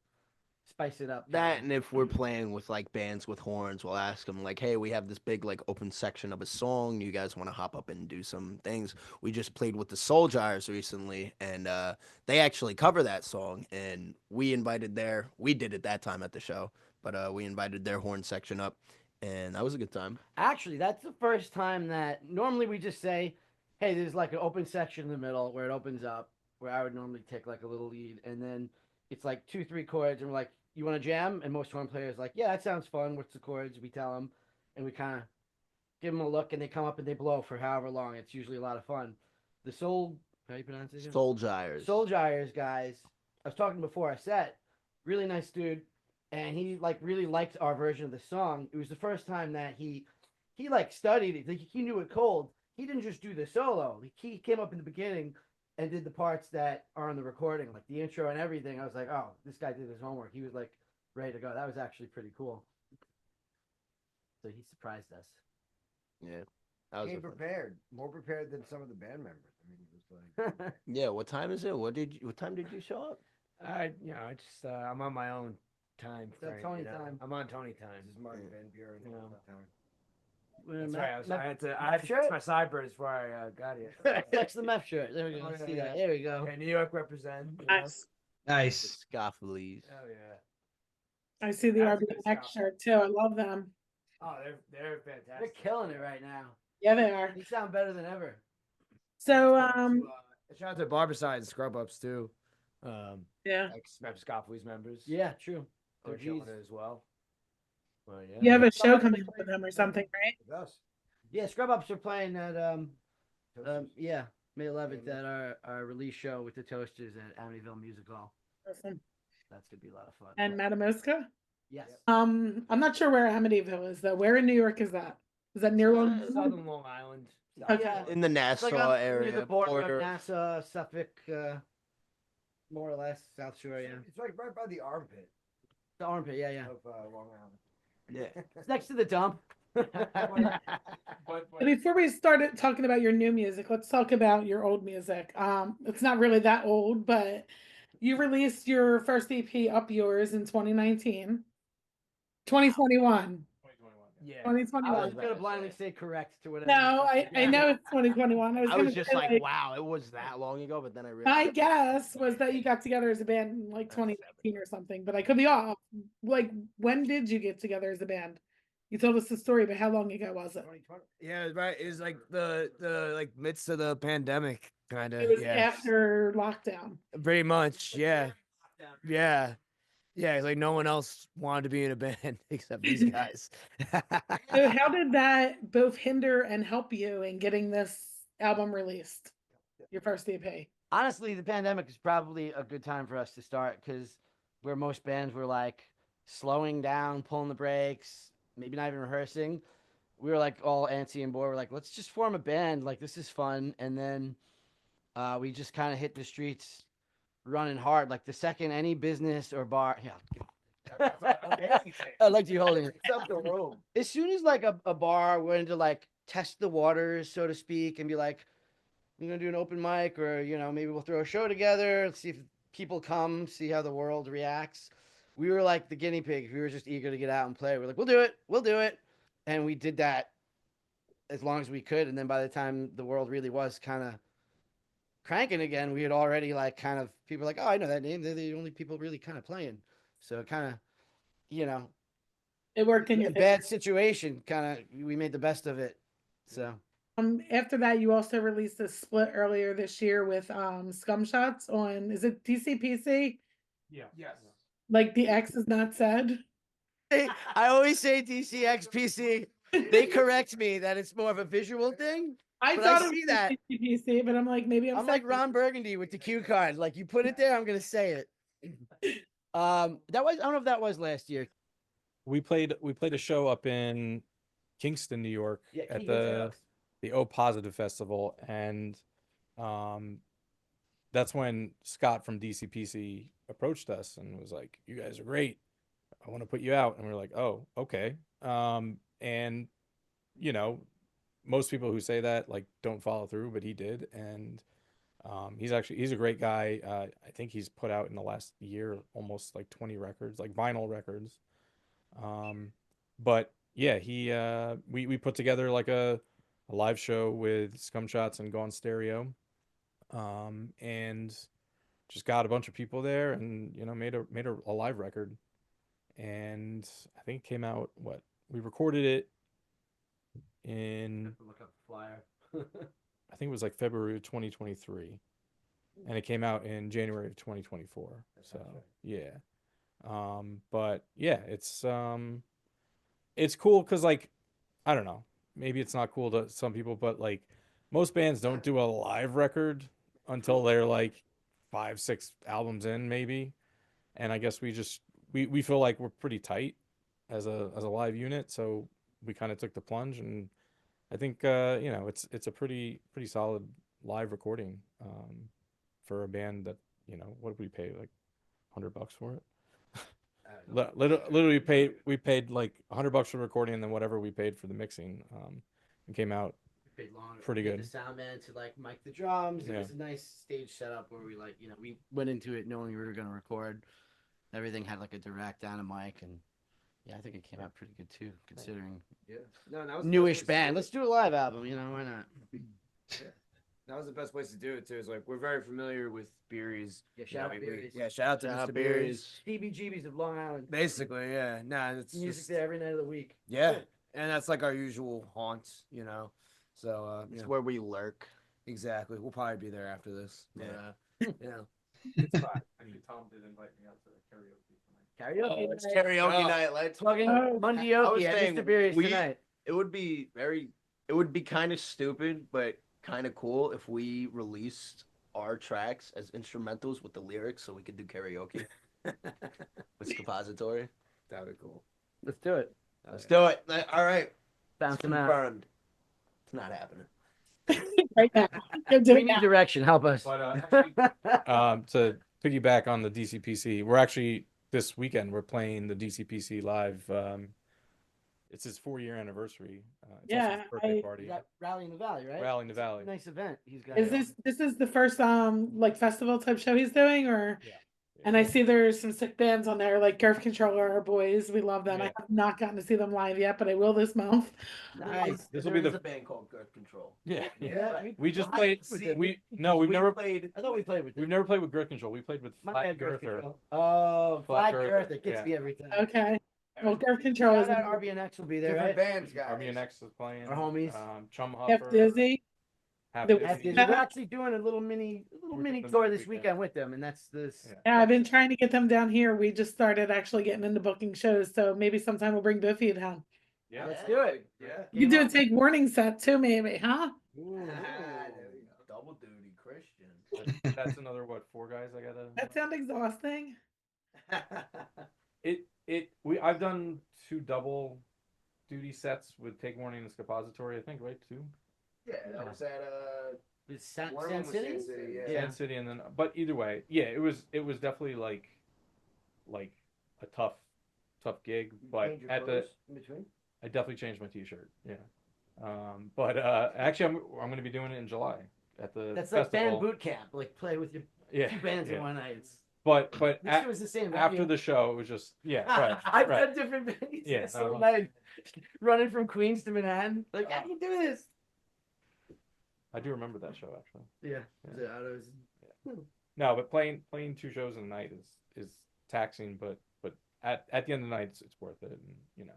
spice it up. That, and if we're playing with like bands with horns, we'll ask them like, hey, we have this big like open section of a song. You guys want to hop up and do some things? We just played with the Soul Gyres recently, and they actually cover that song, and we did it that time at the show, but we invited their horn section up, and that was a good time. Actually, that's the first time that normally we just say, hey, there's like an open section in the middle where it opens up, where I would normally take like a little lead, and then it's like 2-3 chords, and we're like, you want to jam? And most horn players are like, yeah, that sounds fun. What's the chords? We tell them, and we kind of give them a look, and they come up and they blow for however long. It's usually a lot of fun. The how do you pronounce it? Soul Gyres. Soul Gyres guys. I was talking before I set. Really nice dude, and he like really liked our version of the song. It was the first time that he like studied it. Like, he knew it cold. He didn't just do the solo. He came up in the beginning and did the parts that are on the recording, like the intro and everything. I was like, oh, this guy did his homework. He was like ready to go. That was actually pretty cool. So he surprised us. Yeah. That was Came prepared. More prepared than some of the band members. I mean, it was like... Yeah, what time is it? What time did you show up? I'm on my own time. That's Tony time. I'm on Tony time. This is Mark Van Buren. That's right. I had to fix my sideburns before I got here. That's the meth shirt. There we go. See that. There we go. Okay, New York represent. Nice. Nice. Scoffleys. Oh yeah. I see the RBX shirt too. I love them. Oh, they're fantastic. They're killing it right now. Yeah, they are. They sound better than ever. So, shout out to Barberside and Scrub Ups too. yeah. Like Scoffleys members. Yeah, true. They're killing it as well. Well, You have a show coming up with them or something, right? With us. Yeah, Scrub Ups are playing at Yeah, May 11th at our release show with the Toasters at Amityville Music Hall. Awesome. That's gonna be a lot of fun. And Matamoska? Yes. I'm not sure where Amityville is though. Where in New York is that? Is that near Long Island? Southern Long Island. Okay. Yeah. In the It's Nassau like on, area, near the border border. of Nassau, Suffolk, more or less, South Shore, yeah. It's like right by the armpit The armpit, yeah, yeah. of Long Island. Yeah. It's next to the dump. But Before we started talking about your new music, let's talk about your old music. It's not really that old, but you released your first EP, Up Yours, in 2019. 2021. 2021. Yeah. I was 2021. gonna blindly say correct to whatever. No, I know it's 2021. I was gonna just say, like, wow, it was that long ago. But then I my realized. guess was that you got together as a band in like 2019 or something, but I could be off. Like, when did you get together as a band? You told us the story, but how long ago was it? Yeah, right. It was like the like midst of the pandemic, kind It of. was Yeah, after lockdown. pretty much. Yeah, yeah, yeah. It's like no one else wanted to be in a band except these guys. So how did that both hinder and help you in getting this album released? Your first EP. Honestly, the pandemic is probably a good time for us to start because where most bands were like slowing down, pulling the brakes, maybe not even rehearsing. We were like all antsy and bored. We're like, let's just form a band. Like, this is fun. And then we just kind of hit the streets running hard. Like, the second any business or bar. Yeah. I liked you holding it. Except the room. As soon as like a bar went to like test the waters, so to speak, and be like, we're gonna do an open mic, or maybe we'll throw a show together, let's see if people come, see how the world reacts. We were like the guinea pigs. We were just eager to get out and play. We're like, we'll do it, and we did that as long as we could. And then by the time the world really was kind of cranking again, we had already like kind of people were like, oh, I know that name. They're the only people really kind of playing. So kind of, It worked in your a favor. bad situation. Kind of, we made the best of it. So. After that, you also released a split earlier this year with Scum Shots on, is it DCPC? Yeah. Yes. Like the X is not said. I always say DCXPC. They correct me that it's more of a visual thing. I But thought I it was see that. DCPC, but I'm like, maybe I'm like saying- Ron Burgundy with the cue card. Like, you put it there, I'm gonna say it. That was, I don't know if that was last year. We played a show up in Kingston, New York, Yeah, at Keegan's the O Positive Festival, and that's when Scott from DCPC approached us and was like, "You guys are great. I want to put you out." And we're like, "Oh, okay." And most people who say that like don't follow through, but he did, and he's a great guy. I think he's put out in the last year almost like 20 records, like vinyl records. But yeah, we put together like a live show with Scum Shots and Gone Stereo, and just got a bunch of people there, and made a live record, and I think it came out, we recorded it in, Look up the flyer. I think it was like February of 2023, and it came out in January of 2024. So yeah, but yeah, it's cool because, like, I don't know, maybe it's not cool to some people, but like most bands don't do a live record until they're like 5-6 albums in, maybe. And I guess we feel like we're pretty tight as a live unit, so we kind of took the plunge, and I think it's a pretty solid live recording for a band that, what did we pay, like $100 for it? Literally we paid like $100 for the recording, and then whatever we paid for the mixing, it came out Paid long. pretty Paid good. The sound man to like mic the drums. Yeah. It was a nice stage setup where we we went into it knowing we were going to record. Everything had like a direct down a mic, and yeah, I think it came out pretty good too, considering Yeah. No, that was newish band. Let's do a live album. Why not? That was the best place to do it too. Is like we're very familiar with Beery's. Yeah, shout out we- Beery's. Yeah, shout out to Shout out Mr. Beers. Beers. CBGBs of Long Island. Basically, yeah. Nah, it's Music just, there every night of the week. yeah, and that's like our usual haunts, So It's where we lurk. exactly, we'll probably be there after this. But, Yeah. I mean, Tom did invite me out to karaoke tonight. Karaoke. It's night. karaoke Oh. night. Let's Plugging Oh. Mondioki was at saying, Mr. Beery's we- tonight. It would be kind of stupid, but kind of cool if we released our tracks as instrumentals with the lyrics so we could do karaoke with Skappository? That would be cool. Let's do it. Let's do it. All right. Bounce It's them out. confirmed. It's not happening. Right now. Go do We it need now. direction. Help us. But actually, to piggyback on the DCPC, we're actually this weekend we're playing the DCPC live. It's his 4-year anniversary. It's also his birthday party. That Rally in the Valley, right? Rally in the Valley. Nice event. He's got. Is this is the first like festival type show he's doing, or? Yeah. And I see there's some sick bands on there, like Girth Control are our boys. We love them. Yeah. I have not gotten to see them live yet, but I will this month. Nice. This will be There is the a band called Girth Control. yeah. Yeah, We just I- played. see, We've never played. I thought we played with. we've never played with Girth Control. We played with My Flat bad, Girth Girther. Control. Oh, Flat Flat Girther, Girth. It gets yeah. me every time. Okay. Well, Girth Control is Shout out RBNX will be there, Different right? bands, guys. RBNX is playing. Our homies. Chum Half Huffer. Dizzy. Half The- Dizzy. After- Yeah. We're actually doing a little mini We're doing tour this this weekend with them, and that's this. Yeah. Yeah, I've been trying to get them down here. We just started actually getting into booking shows, so maybe sometime we'll bring both of you down. Yeah. Let's do it. Yeah. You can do a take warning set too, maybe, huh? Ooh, there we go. double duty Christian. That's another 4 guys I gotta. That sounds exhausting. I've done 2 double duty sets with Take Warning and Skappository, I think, right? 2. Yeah, that was at Is San one of them was City? San City, yeah. Yeah. San City, and then but either way, yeah, it was definitely like a tough gig, but Change your at the clothes in between. I definitely changed my t-shirt, yeah. But actually I'm going to be doing it in July at the That's like festival. band boot camp. Like play with your Yeah, 2 bands yeah. in one night. It's, But this year was the same. after venue. the show, it was just right. I've right. done different venues. Yeah, the same no. night. Running from Queens to Manhattan. Like, how do you do this? I do remember that show actually. Yeah. Yeah. It was- No, but playing 2 shows in a night is taxing, but at the end of the night it's worth it, and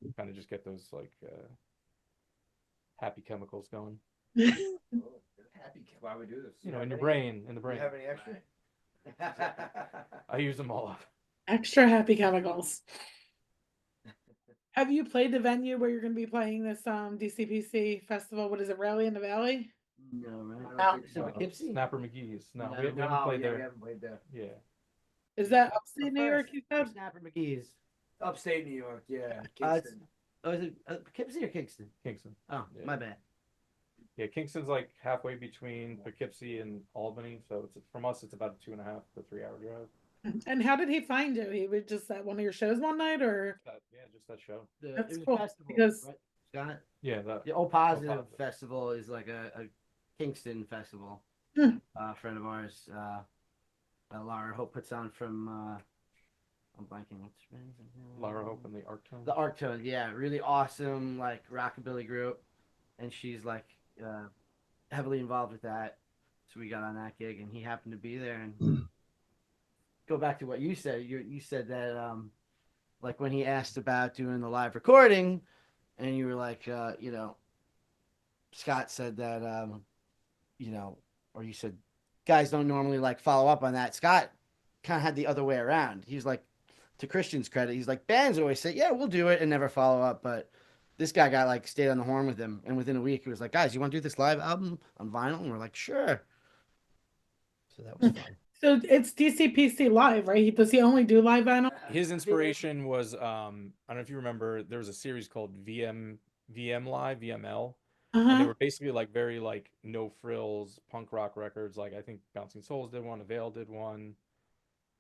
it's kind of just get those like happy chemicals going, Happy. Why we do this? in your brain, in the You brain. have any extra? I use them all up. Extra happy chemicals. Have you played the venue where you're going to be playing this DCPC festival? What is it, Rally in the Valley? No, right? I don't think So so. Poughkeepsie? Snapper McGee's. No, No, we haven't Oh, played yeah, we there. haven't played there. Yeah. Is that upstate New York, First, you said? Snapper McGee's. Upstate New York, yeah. Uh, Kingston. Oh, is it Poughkeepsie or Kingston? Kingston. Oh, Yeah. my bad. Yeah, Kingston's like halfway between Poughkeepsie and Albany, so it's from us it's about a 2.5 to 3 hour drive. And how did he find you? He was just at one of your shows one night, or? Just that show. That's It was a cool, festival, because- right, Scott? Yeah, that. The Old Positive Positive. Festival is like a Kingston festival. Hmm. A friend of ours, Laura Hope, puts on from. I'm blanking. What's her name? Lara Hope and the Arctone. The Arctone, yeah, really awesome, like rockabilly group, and she's like heavily involved with that. So we got on that gig, and he happened to be there. And go back to what you said. You said that like when he asked about doing the live recording, and you were like, Scott said that, or you said guys don't normally like follow up on that. Scott kind of had the other way around. He's like, to Christian's credit, he's like, bands always say, yeah, we'll do it, and never follow up. But this guy got like stayed on the horn with him, and within a week he was like, guys, you want to do this live album on vinyl? And we're like, sure. So that was fun. So it's DCPC live, right? Does he only do live vinyl? His inspiration was I don't know if you remember, there was a series called VM Live, VML. And they Uh-huh. were basically like very like no frills punk rock records. Like I think Bouncing Souls did one, Avail did one.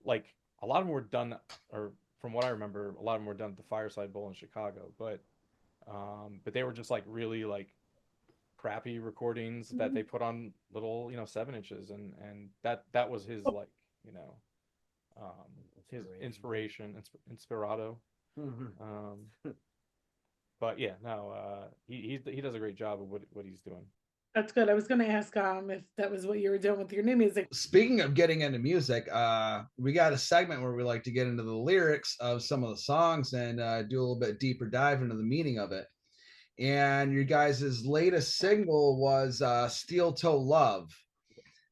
Like a lot of them were done, or from what I remember, a lot of them were done at the Fireside Bowl in Chicago. But they were just like really like crappy recordings that they put on little 7-inches, and that was his like his inspiration, inspirado. But yeah, no, he does a great job of what he's doing. That's good. I was going to ask if that was what you were doing with your new music. Speaking of getting into music, we got a segment where we like to get into the lyrics of some of the songs and do a little bit deeper dive into the meaning of it. And your guys' latest single was Steel Toe Love.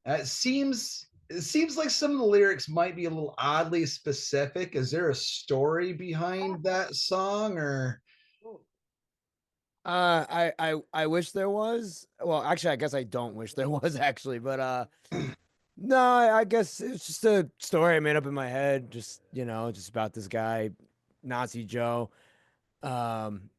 It seems like some of the lyrics might be a little oddly specific. Is there a story behind that song, or? I wish there was. Well, actually, I guess I don't wish there was actually, but no, I guess it's just a story I made up in my head. Just just about this guy, Nazi Joe. Um,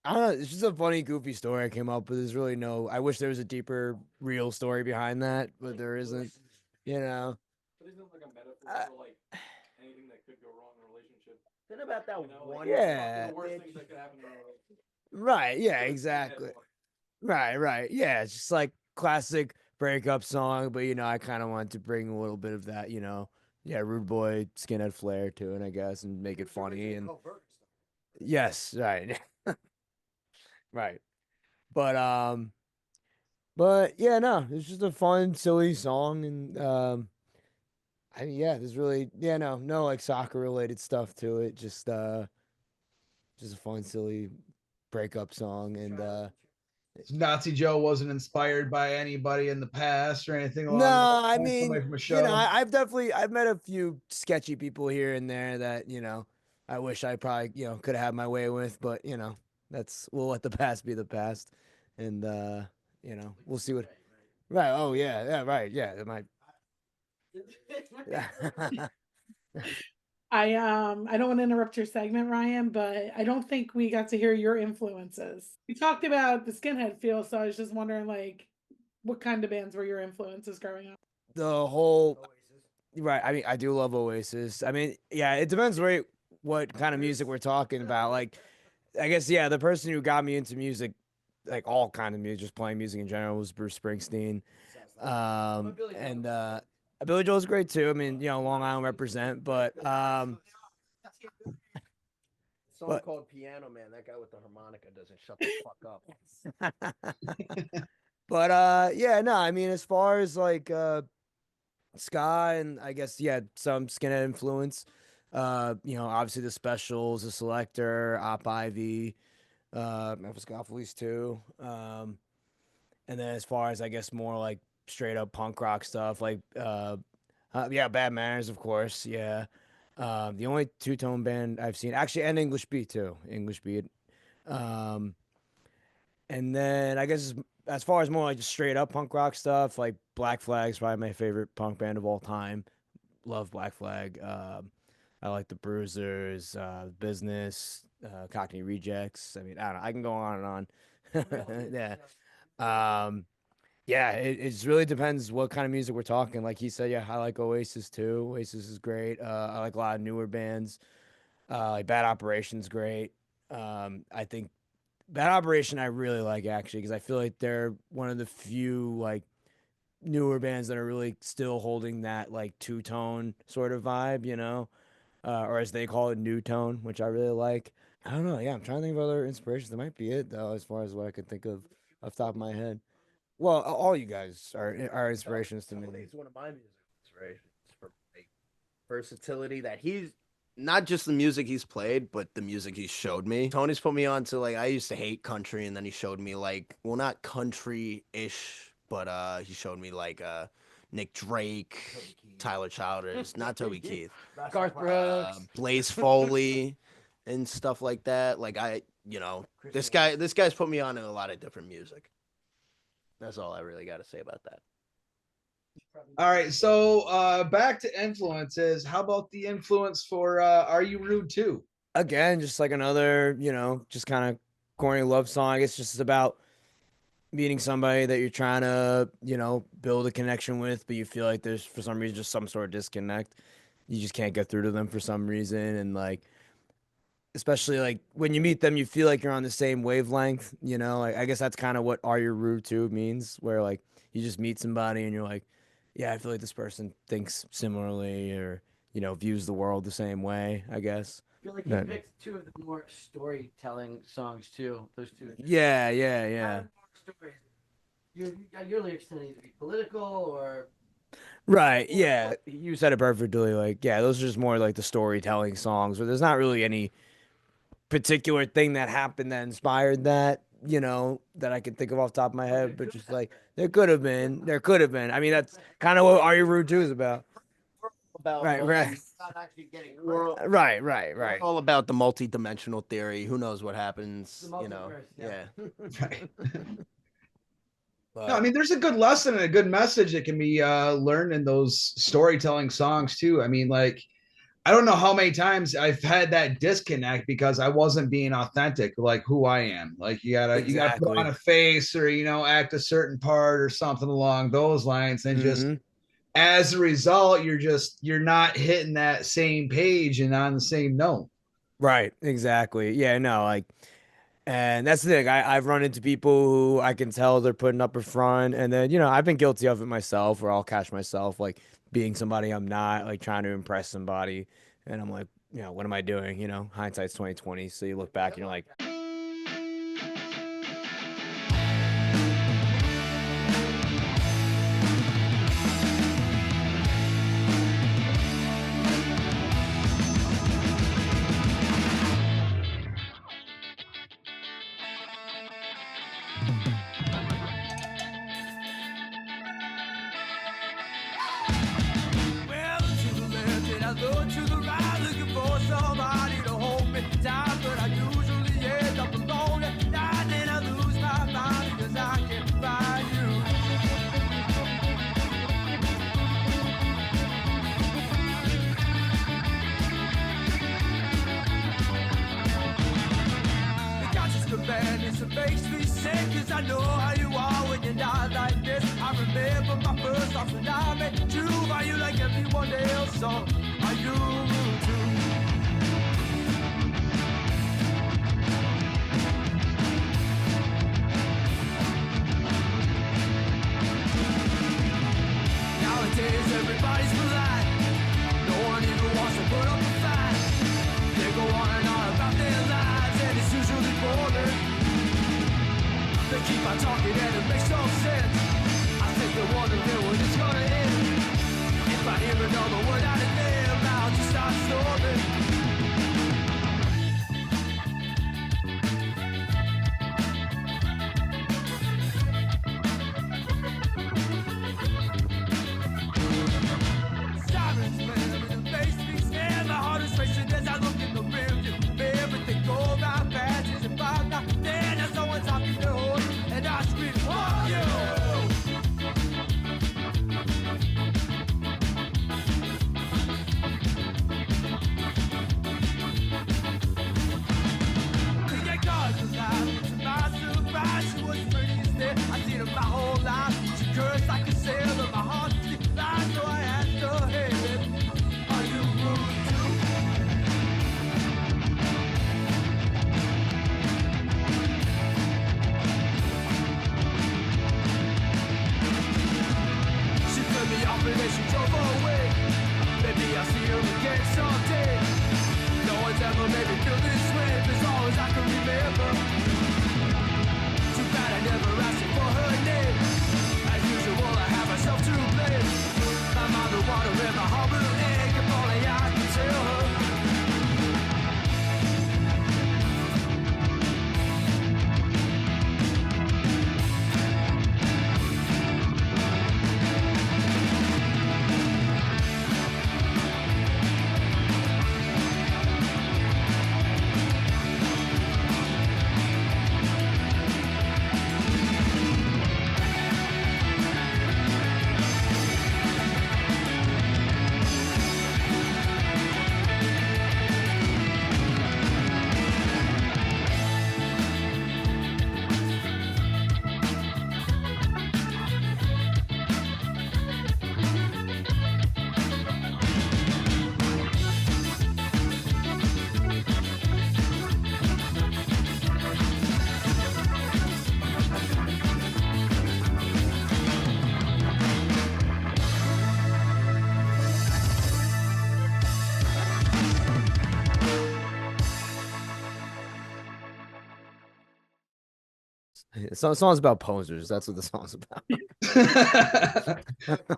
I don't know. It's just a funny, goofy story I came up with. There's really no. I wish there was a deeper, real story behind that, but there isn't. You know. But isn't it like a metaphor Uh, for like anything that could go wrong in a relationship? Think about that You know, like one. Yeah. the worst things that could happen in a relationship. Right. Yeah. Good Exactly. metaphor. Right. Yeah. It's just like classic breakup song, but I kind of wanted to bring a little bit of that, yeah, rude boy skinhead flair to it, I guess, and make it funny. And yes, right, right. But yeah, no, it's just a fun, silly song, and yeah, there's really, yeah, no like soccer related stuff to it. Just a fun, silly breakup song, and Nazi Joe wasn't inspired by anybody in the past or anything no, along those I lines. mean, Somebody from a show. I've met a few sketchy people here and there that, I wish I probably, could have had my way with, but we'll let the past be the past. And we'll see what right. Oh yeah, right. Yeah, it might. I don't want to interrupt your segment, Ryan, but I don't think we got to hear your influences. We talked about the skinhead feel, so I was just wondering, like, what kind of bands were your influences growing up? The whole right. I mean, I do love Oasis. I mean, yeah, it depends what kind of music we're talking about. Like, I guess yeah, the person who got me into music, like all kind of music, just playing music in general, was Bruce Springsteen. And Billy Joel's great too. I mean, Long Island represent, but Song called Piano Man. That guy with the harmonica doesn't shut the fuck up. but yeah, no, I mean, as far as like ska and I guess yeah, some skinhead influence. Obviously the Specials, the Selector, Op Ivy, Memphis Gospels too. And then as far as I guess more like straight up punk rock stuff, like yeah, Bad Manners, of course, yeah. The only two-tone band I've seen, actually, and English Beat too, English Beat. Um, and then I guess as far as more like just straight up punk rock stuff, like Black Flag's probably my favorite punk band of all time. Love Black Flag. I like the Bruisers, Business, Cockney Rejects. I mean, I don't know. I can go on and on. Yeah. Yeah, it really depends what kind of music we're talking. Like he said, yeah, I like Oasis too. Oasis is great. I like a lot of newer bands. Like Bad Operation's great. I think Bad Operation I really like actually because I feel like they're one of the few like newer bands that are really still holding that like two-tone sort of vibe, or as they call it, new tone, which I really like. I don't know. Yeah, I'm trying to think of other inspirations. That might be it though, as far as what I could think of off the top of my head. Well, all you guys are inspirations to me. It's one of my music inspirations for like, versatility that he's not just the music he's played, but the music he showed me. Tony's put me on to like I used to hate country, and then he showed me like well not country-ish, but he showed me like Nick Drake, Tyler Childers, not Toby Keith, Garth Brooks, Blaze Foley, and stuff like that. Like this guy's put me on to a lot of different music. That's all I really got to say about that. All right, so back to influences. How about the influence for Are You Rude Too? Again, just like another, just kind of corny love song. It's just about meeting somebody that you're trying to, build a connection with, but you feel like there's for some reason just some sort of disconnect. You just can't get through to them for some reason, and like especially like when you meet them, you feel like you're on the same wavelength. Like I guess that's kind of what "Are You Rude To" means, where like you just meet somebody and you're like, yeah, I feel like this person thinks similarly or views the world the same way. I guess. I feel like you picked two of the more storytelling songs too. Those two. Yeah. Your lyrics tend to either be political or. Right. Yeah. You said it perfectly. Like, yeah, those are just more like the storytelling songs, where there's not really any particular thing that happened that inspired that, that I can think of off the top of my head, but just like there could have been. I mean, that's kind of what Are You Rude To is about. about Right, right. It's not actually getting We're, credit. Right. we're all about the multi-dimensional theory. Who knows what happens? The You know, multiverse, yeah. Right. But, No, I mean, there's a good lesson and a good message that can be learned in those storytelling songs too. I mean, like, I don't know how many times I've had that disconnect because I wasn't being authentic, like who I am. Like you gotta put Exactly. on a face or act a certain part or something along those lines, and just Mhm. as a result, you're not hitting that same page and on the same note. Right. Exactly. Yeah. No. Like, and that's the thing. I've run into people who I can tell they're putting up a front, and then I've been guilty of it myself, where I'll catch myself like being somebody I'm not, like trying to impress somebody, and I'm like, what am I doing? Hindsight's 2020. So you look back and you're like, Well, to the left and I look to the right, looking for somebody to hold me tight, but I usually end up alone at night, and I lose my mind because I can't find you. The conscious companions that makes me sick, 'cause I know how you are when you're not like this. I remember my first thoughts when I met you. Are you like everyone else, or are you rude too? Nowadays everybody's polite. No one even wants to put up a fight. They go on and on about their lives, and it's usually boring. They keep on talking and it makes no sense. I think they're wondering when it's gonna end. If I hear another word out of them, I'll just start storming. Sirens, man, it makes me scared. My heart is racing as I look in the rearview. Everything goes right fast as if I'm not there. There's someone talking to horn, and I scream, fuck you! To get caught alive, to my surprise, she was pretty as there. I seen her my whole life. She cursed like a sailor, my heart skipped lies, so I asked her, hey, babe, are you rude too? She flipped me off and then she drove away. Maybe I'll see her again someday. No one's ever made me feel this way, as long as I can remember. Too bad I never asked her for her name. As usual, I have myself to blame. My mind will water and my heart will ache if only I could tell her. song's about posers. That's what the song's about.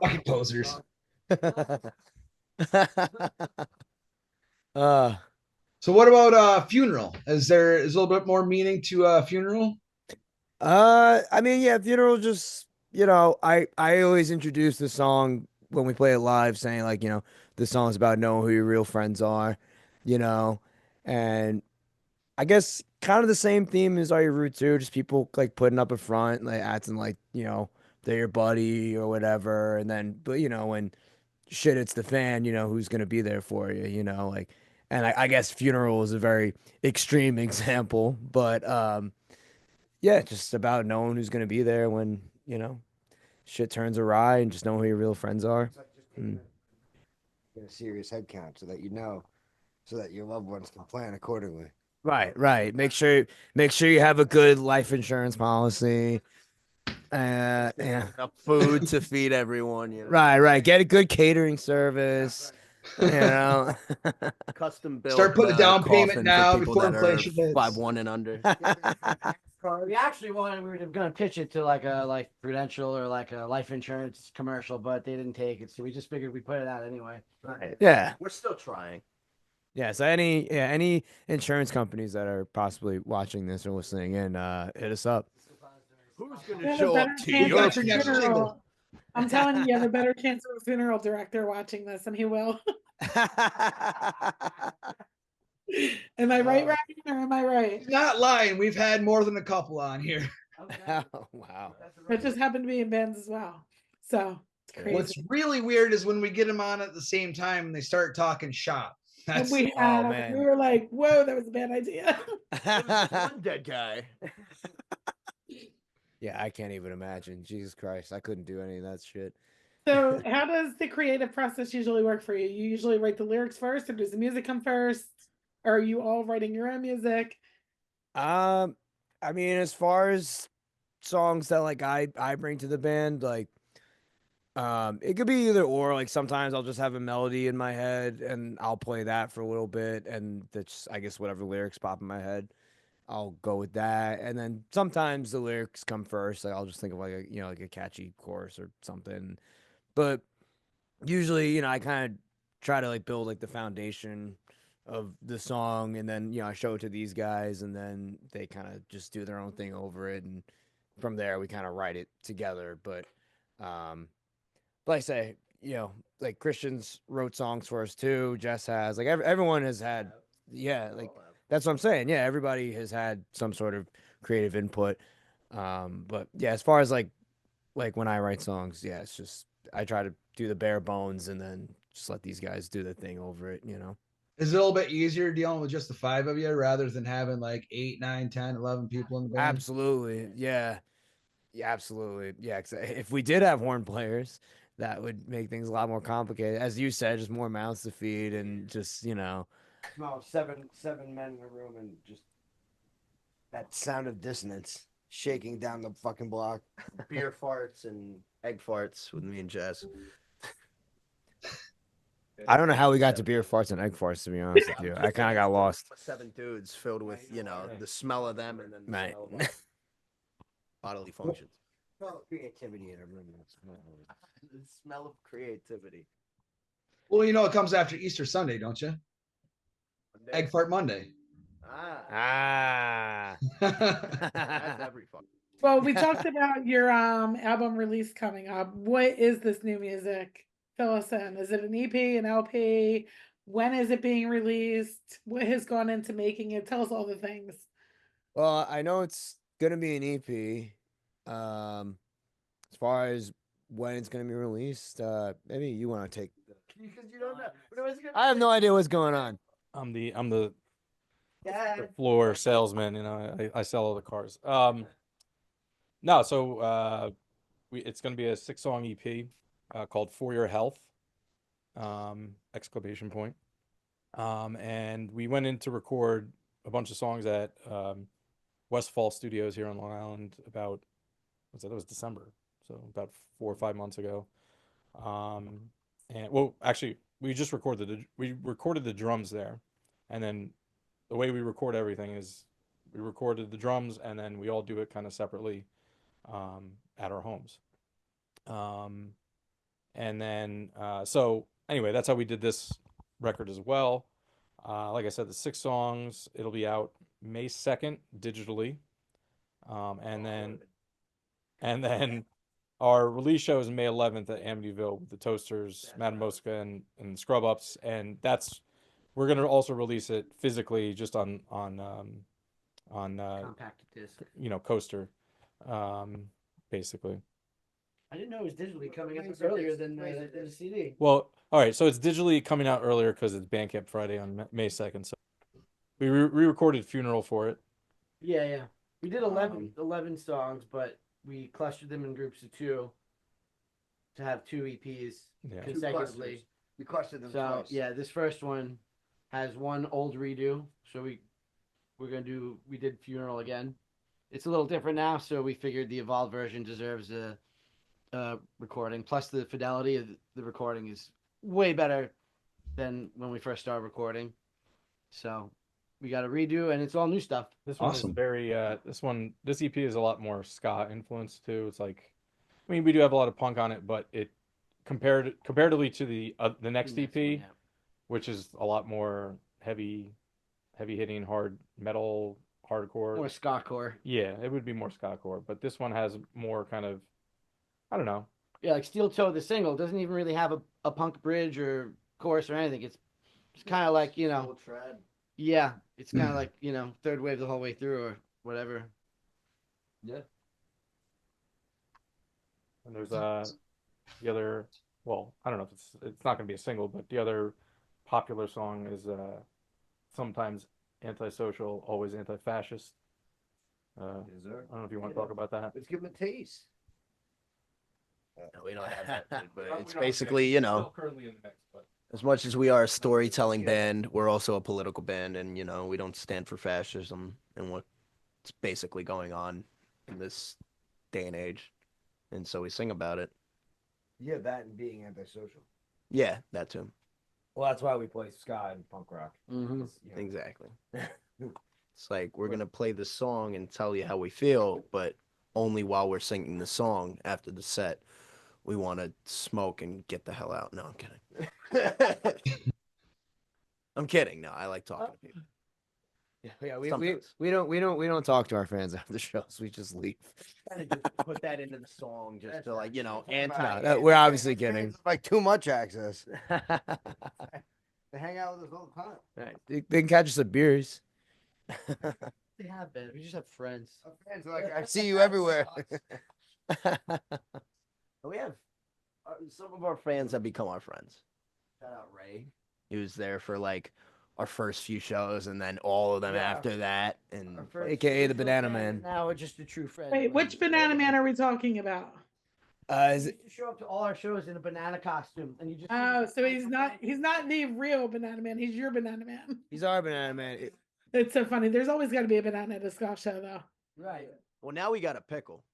Fucking posers. uh, So what about funeral? Is a little bit more meaning to funeral? I mean, yeah, funeral just, I always introduce the song when we play it live saying like, the song's about knowing who your real friends are, you know, and I guess kind of the same theme as Are You Rude Too? Just people like putting up a front, like acting like, they're your buddy or whatever. And then, but when shit hits the fan, who's gonna be there for you, like, and I guess funeral is a very extreme example, but yeah, just about knowing who's gonna be there when, shit turns awry and just knowing who your real friends are. It's like just taking a serious head count so that so that your loved ones can plan accordingly. Right. Make sure you have a good life insurance policy. Yeah. Enough food to feed everyone. Right. Get a good catering service. Custom built. Start putting a down payment coffin now for people before that are inflation hits. 5'1" and under. We actually we were gonna pitch it to like a Prudential or like a life insurance commercial, but they didn't take it, so we just figured we put it out anyway. Right. Yeah. We're still trying. Yeah. So any insurance companies that are possibly watching this or listening in, hit us up. Who's You gonna have a show better up to chance your of Your next funeral? single. I'm telling you, you have a better chance of a funeral director watching this, and he will. Am I right, Ryan, or am I right? He's not lying. We've had more than a couple on here. Oh, wow. It just happened to be in bands as well. So it's crazy. What's really weird is when we get them on at the same time and they start talking shop. And That's we man. were like, whoa, that was a bad idea. One dead guy. Yeah, I can't even imagine. Jesus Christ, I couldn't do any of that shit. So how does the creative process usually work for you? You usually write the lyrics first, or does the music come first? Or are you all writing your own music? I mean, as far as songs that like I bring to the band, like it could be either or. Like sometimes I'll just have a melody in my head and I'll play that for a little bit, and that's I guess whatever lyrics pop in my head, I'll go with that. And then sometimes the lyrics come first. Like I'll just think of like like a catchy chorus or something. But usually, I kind of try to like build like the foundation of the song, and then I show it to these guys, and then they kind of just do their own thing over it, and from there we kind of write it together. But like I say, like Christians wrote songs for us too. Jess has, like everyone has had, like that's what I'm saying. Yeah, everybody has had some sort of creative input. But yeah, as far as like when I write songs, yeah, it's just I try to do the bare bones and then just let these guys do the thing over it. Is it a little bit easier dealing with just the 5 of you rather than having like 8, 9, 10, 11 people in the band? Absolutely. Yeah. Yeah, absolutely. Yeah. 'Cause if we did have horn players, that would make things a lot more complicated. As you said, just more mouths to feed and just, No, seven men in a room and just that sound of dissonance shaking down the fucking block. Beer farts and egg farts with me and Jess. I don't know how we got to beer farts and egg farts, to be honest with you. I kind of got lost. 7 dudes filled with, the smell of them and then the Right. smell of bodily functions. Well, creativity in a room. The smell of creativity. Well, it comes after Easter Sunday, don't you? Egg Fart Monday. Ah. That's every fuck. Well, we talked about your album release coming up. What is this new music? Fill us in. Is it an EP, an LP? When is it being released? What has gone into making it? Tell us all the things. Well, I know it's gonna be an EP. As far as when it's gonna be released, maybe you want to take. Because you don't know. I have no idea what's going on. I'm the floor salesman. I sell all the cars. No, so it's going to be a 6-song EP called "For Your Health!" Exclamation point. And we went in to record a bunch of songs at Westfall Studios here on Long Island about that was December, so about 4 or 5 months ago. And well, actually, we recorded the drums there, and then the way we record everything is we recorded the drums and then we all do it kind of separately at our homes. And then so anyway, that's how we did this record as well. Like I said, the 6 songs, it'll be out May 2nd digitally. And then our release show is May 11th at Amityville with the Toasters, Madam Mosca, and Scrub Ups, and we're gonna also release it physically just on Compact disc. Coaster, basically. I didn't know it was digitally coming out earlier than the CD. Well, all right, so it's digitally coming out earlier because it's Bandcamp Friday on May 2nd. So we re-recorded Funeral for it. Yeah. We did 11 songs, but we clustered them in groups of 2 to have 2 EPs consecutively. We clustered them So twice. yeah, this first one has one old redo. So we did Funeral again. It's a little different now, so we figured the evolved version deserves a recording. Plus, the fidelity of the recording is way better than when we first started recording. So we got a redo, and it's all new stuff. This one Awesome. is very this EP is a lot more ska influenced too. It's like, I mean, we do have a lot of punk on it, but it comparatively to the next EP, one, yeah. which is a lot more heavy hitting hard metal hardcore. More ska core. Yeah, it would be more ska core, but this one has more kind of, I don't know. Yeah, like Steel Toe, the single, doesn't even really have a punk bridge or chorus or anything. It's kind of like, yeah, it's kind of like, third wave the whole way through or whatever. Yeah. And there's the other, well, I don't know if it's not going to be a single, but the other popular song is sometimes antisocial, always anti-fascist. I don't know if you want to talk about that. Let's give them a taste. No, we don't have that, dude, but it's We don't- basically, it's still currently in the mix, but as much as we are a storytelling band, we're also a political band, and we don't stand for fascism and what's basically going on in this day and age, and so we sing about it. Yeah, that and being antisocial. Yeah, that too. Well, that's why we play ska and punk rock. Mm-hmm. Exactly. It's like we're gonna play the song and tell you how we feel, but only while we're singing the song. After the set, we want to smoke and get the hell out. No, I'm kidding. I'm kidding. No, I like talking to people. Yeah, we Sometimes. don't talk to our fans after the shows. We just leave. Put that into the song just to like No, anti. we're obviously kidding. Like too much access. They hang out with us all the time. Right. They can catch us at beers. They have been. We just have friends. Our fans are like, I see you everywhere. We have some of our fans have become our friends. Shout out Ray. He was there for like our first few shows, and then all of them Yeah. after that. And AKA the Banana Man. Now we're just a true friend. Wait, which Banana Man are we talking about? Is You it? used to show up to all our shows in a banana costume, and you just. Oh, so he's not the real Banana Man. He's your Banana Man. He's our Banana Man. It's so funny. There's always got to be a banana at a ska show, though. Right. well, now we got a pickle.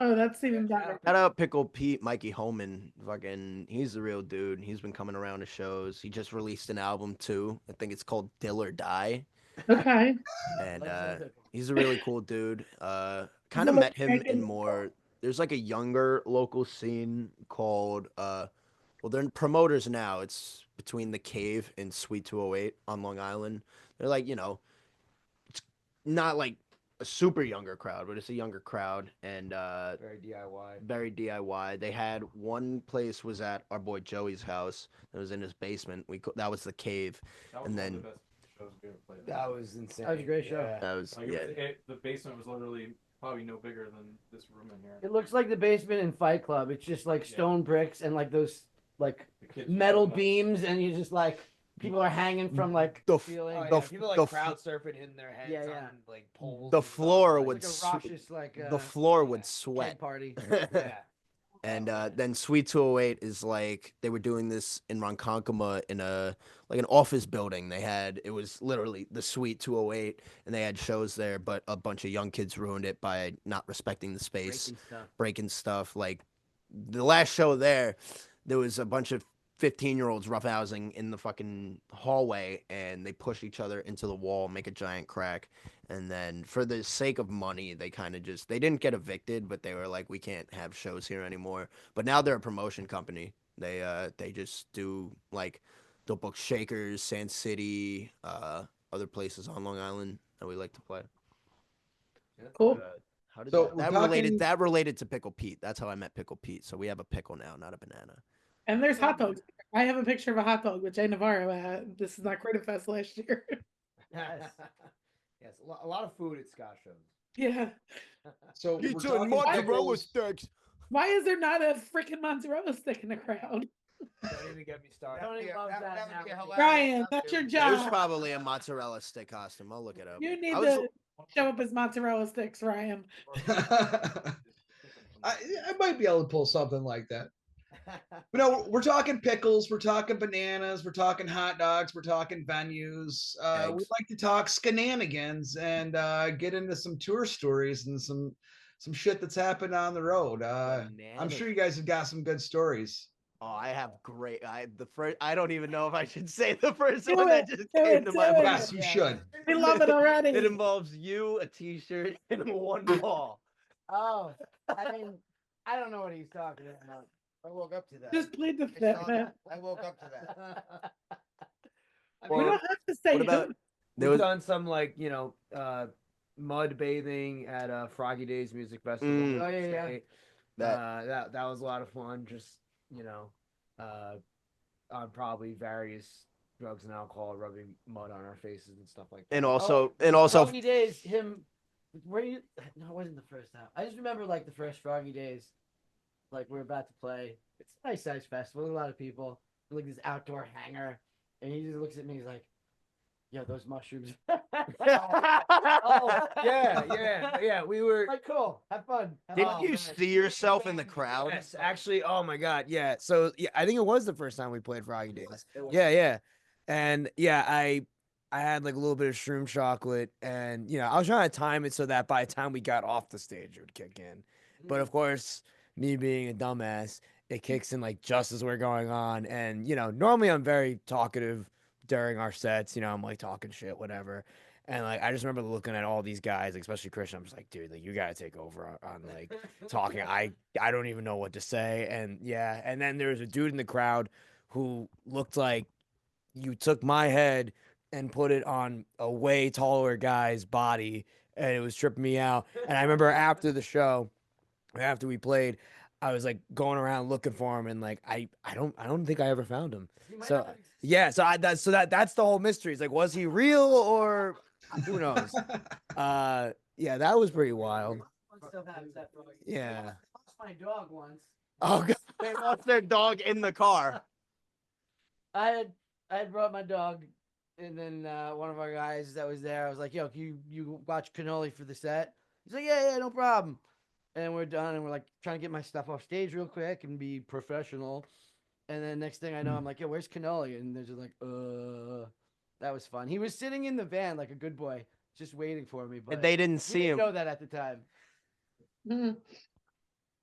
Oh, that's even better. Shout out Pickle Pete, Mikey Homan. Fucking, he's the real dude. He's been coming around to shows. He just released an album too. I think it's called Dill or Die. Okay. And he's a really cool dude. Kind of met him in more. There's like a younger local scene called well, they're promoters now. It's between the Cave and Sweet 208 on Long Island. They're like, it's not like a super younger crowd, but it's a younger crowd, and Very DIY. very DIY. They had one place was at our boy Joey's house. It was in his basement. That was the Cave. that was And one then- of the best shows we ever played. That was insane. That was a great show. Yeah. That was Like, yeah. the basement was literally probably no bigger than this room in here. It looks like the basement in Fight Club. It's just like Yeah. stone bricks and like those like The kids metal showed up. beams, and you just like people are hanging from like The f- ceiling. Oh, The yeah, f- people like the f- crowd surfing, hitting their heads Yeah, yeah. on like poles. The and stuff. floor Like, would It's s- like a raucous like the floor would keg sweat. party. yeah. And then Sweet 208 is like they were doing this in Ronkonkoma in an office building. It was literally the Sweet 208, and they had shows there, but a bunch of young kids ruined it by not respecting the space, Breaking stuff. breaking stuff. Like the last show there was a bunch of 15-year-olds roughhousing in the fucking hallway, and they push each other into the wall, make a giant crack. And then for the sake of money, they kind of they didn't get evicted, but they were like, we can't have shows here anymore. But now they're a promotion company. They just do like they'll book Shakers, Sand City, other places on Long Island that we like to play. Cool. How did So that, we're that talking- related? That related to Pickle Pete. That's how I met Pickle Pete. So we have a pickle now, not a banana. And there's hot dogs. I have a picture of a hot dog with Jay Navarro at This Is Not Creative Fest last year. Yes. Yes. A lot of food at Ska shows. Yeah. So we're Pizza talking and mozzarella pickles. sticks. Why is there not a freaking mozzarella stick in the crowd? Don't even get me started. Tony loves that now. Brian, that's your There's job. probably a mozzarella stick costume. I'll look it up. You need I was- to show up as mozzarella sticks, Ryan. I might be able to pull something like that. But no, we're talking pickles, we're talking bananas, we're talking hot dogs, we're talking venues. We'd Eggs. like to talk skenanigans and get into some tour stories and some shit that's happened on the road. I'm sure you guys have got some good stories. Oh, I have great. I don't even know if I should say the first Do one that it, just do came it, to do my it. mind. Yes, you should. We love it already. It involves you, a T-shirt, and one ball. Oh, I don't know what he's talking about. I woke up to that. Just plead the I fifth, saw man. that. I woke up to that. We don't have to say What about who. there We've was? done some like mud bathing at Froggy Days Music Festival. Mm. Oh yeah, yeah. That- That was a lot of fun. Just on probably various drugs and alcohol, rubbing mud on our faces and stuff like that. And also, Froggy Days. Were you? No, it wasn't the first time. I just remember like the first Froggy Days, like we're about to play. It's a nice sized festival, a lot of people. Like this outdoor hangar, and he just looks at me. He's like, "Yo, those mushrooms." Oh, yeah. We were. Like, cool. Have fun. didn't you see yourself in the crowd? Yes, actually. Oh my God. Yeah. So yeah, I think it was the first time we played Froggy Days. Yeah. And yeah, I had like a little bit of shroom chocolate, and I was trying to time it so that by the time we got off the stage, it would kick in. But of course, me being a dumbass, it kicks in like just as we're going on. And normally I'm very talkative during our sets. I'm like talking shit, whatever. And like I just remember looking at all these guys, like, especially Christian. I'm just like, dude, like you gotta take over on like talking. I don't even know what to say. And yeah, and then there was a dude in the crowd who looked like you took my head and put it on a way taller guy's body, and it was tripping me out. And I remember after the show, after we played, I was like going around looking for him, and like I don't think I ever found him. So yeah, so that's the whole mystery. It's like, was he real or who knows? Yeah, that was pretty wild. Yeah. I lost my dog once. Oh God. They lost their dog in the car. I had brought my dog, and then one of our guys that was there, I was like, "Yo, can you watch Cannoli for the set?" He's like, "Yeah, no problem." And we're done, and we're like trying to get my stuff off stage real quick and be professional. And then next thing I know, I'm like, "Yo, where's Cannoli?" And they're just like, That was fun. He was sitting in the van like a good boy, just waiting for me. But They didn't we see didn't him. know that at the time. Mhm.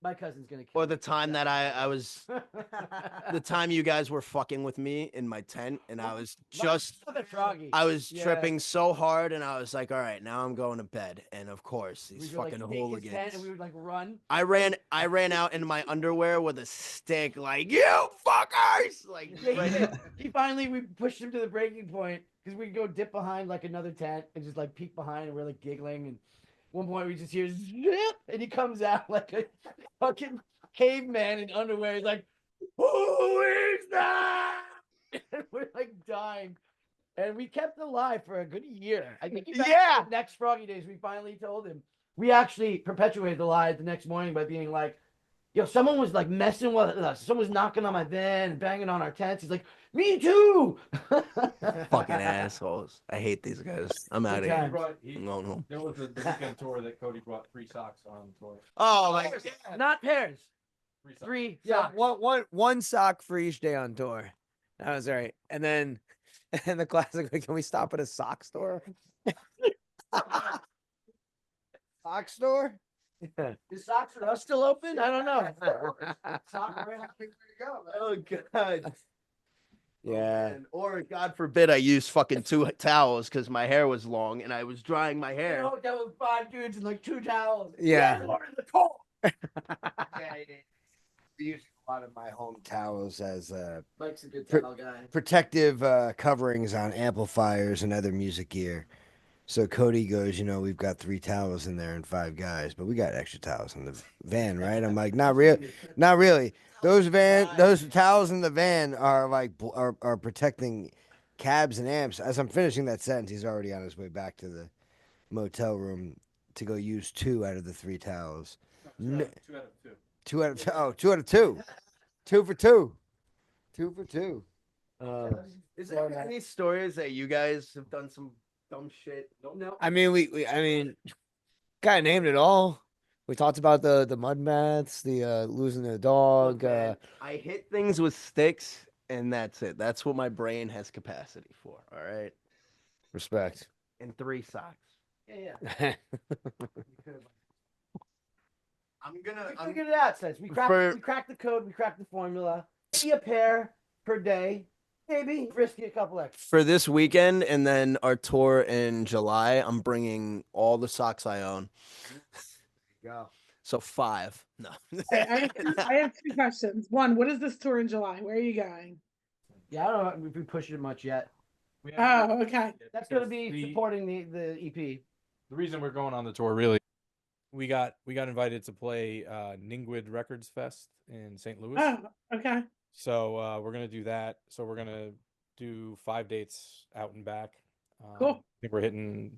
My cousin's gonna kill Or the me. time that I was, the time you guys were fucking with me in my tent, and I was just, Froggy. I was Yeah. tripping so hard, and I was like, all right, now I'm going to bed. And of course, We these would, like, fucking take his tent hooligans. and we would like run. I ran out in my underwear with a stick, like, you fuckers! Like, right- We pushed him to the breaking point because we go dip behind like another tent and just like peek behind, and we're like giggling. And one point we just hear zip, and he comes out like a fucking caveman in underwear. He's like, "Who is that?" And we're like dying. And we kept it alive for a good year. I think Yeah. the next Froggy Days, we finally told him. We actually perpetuated the lie the next morning by being like, "Yo, someone was like messing with us. Someone was knocking on my van and banging on our tents." He's like, "Me too." fucking assholes. I hate these guys. I'm out of times. here. He I'm going home. There was the weekend tour that Cody brought free socks on tour. Oh my Not pairs. Free socks. Three. Yeah, socks. one sock for each day on tour. That was right. And then and the classic, like, can we stop at a sock store? Sock store? Is Socks with Us still open? I don't know. Oh god. Yeah. And, or God forbid I use fucking 2 towels because my hair was long and I was drying my You hair. know, that was 5 dudes and like 2 towels. Yeah. Order the call. We use a lot of my home towels as Mike's a good Per- towel guy. protective coverings on amplifiers and other music gear. So Cody goes, we've got 3 towels in there and 5 guys, but we got extra towels in the van, right? I'm like, not really. Those towels in the van are like are protecting cabs and amps. As I'm finishing that sentence, he's already on his way back to the motel room to go use 2 out of the 3 towels. No, 2 out of 2. 2 out of 2. Oh, 2 out of 2. 2 for 2. 2 for 2. Is there any stories that you guys have done some dumb shit? No. I mean, we kind of named it all. We talked about the mud baths, the losing the dog. Look, man, I hit things with sticks, and that's it. That's what my brain has capacity for. All right. Respect. And 3 socks. Yeah. I'm gonna. We figured it out, Seth. We cracked the code. We cracked the formula. Maybe a pair per day. Maybe risky a couple extra. For this weekend and then our tour in July, I'm bringing all the socks I own. Go. So 5. No. I have 2 questions. One, what is this tour in July? Where are you going? Yeah, I don't know if we pushed it much yet. Oh, okay. That's going to be supporting the EP. The reason we're going on the tour, really, we got invited to play Ningwood Records Fest in St. Louis. Oh, okay. So we're gonna do that. So we're gonna do 5 dates out and back. Cool. I think we're hitting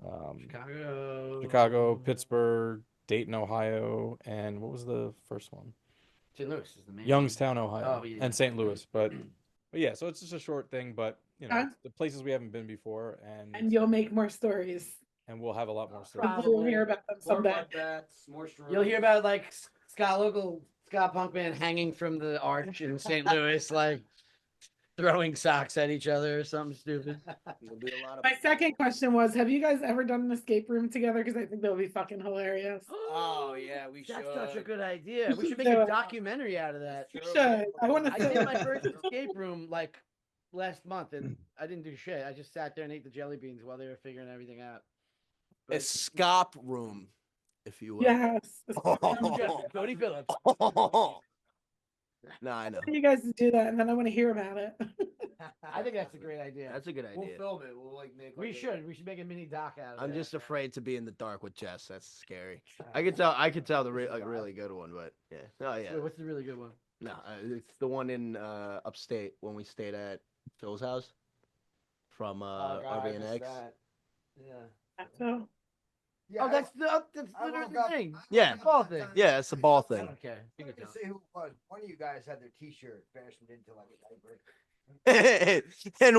Chicago. Chicago, Pittsburgh, Dayton, Ohio, and what was the first one? St. Louis is the main Youngstown, Ohio, Oh, yeah. and St. Louis. But yeah, so it's just a short thing, but Okay. it's the places we haven't been before, And you'll make more stories. and we'll have a lot more stories. Hopefully we'll hear about them someday. You'll hear about like local ska punk band hanging from the arch in St. Louis, like throwing socks at each other or something stupid. There'll be a lot of. My second question was, have you guys ever done an escape room together? Because I think that would be fucking hilarious. Oh yeah, we That's should. such a good idea. We should make Do a it. documentary out of that. You should. I want to I see did my first escape room like last month, and I didn't do shit. I just sat there and ate the jelly beans while they were figuring everything out. A Skap room, if you will. Yes. Cody Phillips. No, I know. You guys do that, and then I want to hear about it. I think that's a great idea. That's a good idea. film it. We'll like make. We should make a mini doc out of it. I'm just afraid to be in the dark with Jess. That's scary. I could tell the really good one, but yeah. Oh yeah. Wait, what's the really good one? No, it's the one in upstate when we stayed at Phil's house from RBNX. Yeah. So, Oh, that's literally the thing. Yeah. The ball thing. Yeah, it's the ball I thing. don't care. You I'm can gonna tell. say who it was. One of you guys had their T-shirt fashioned into like a diaper. and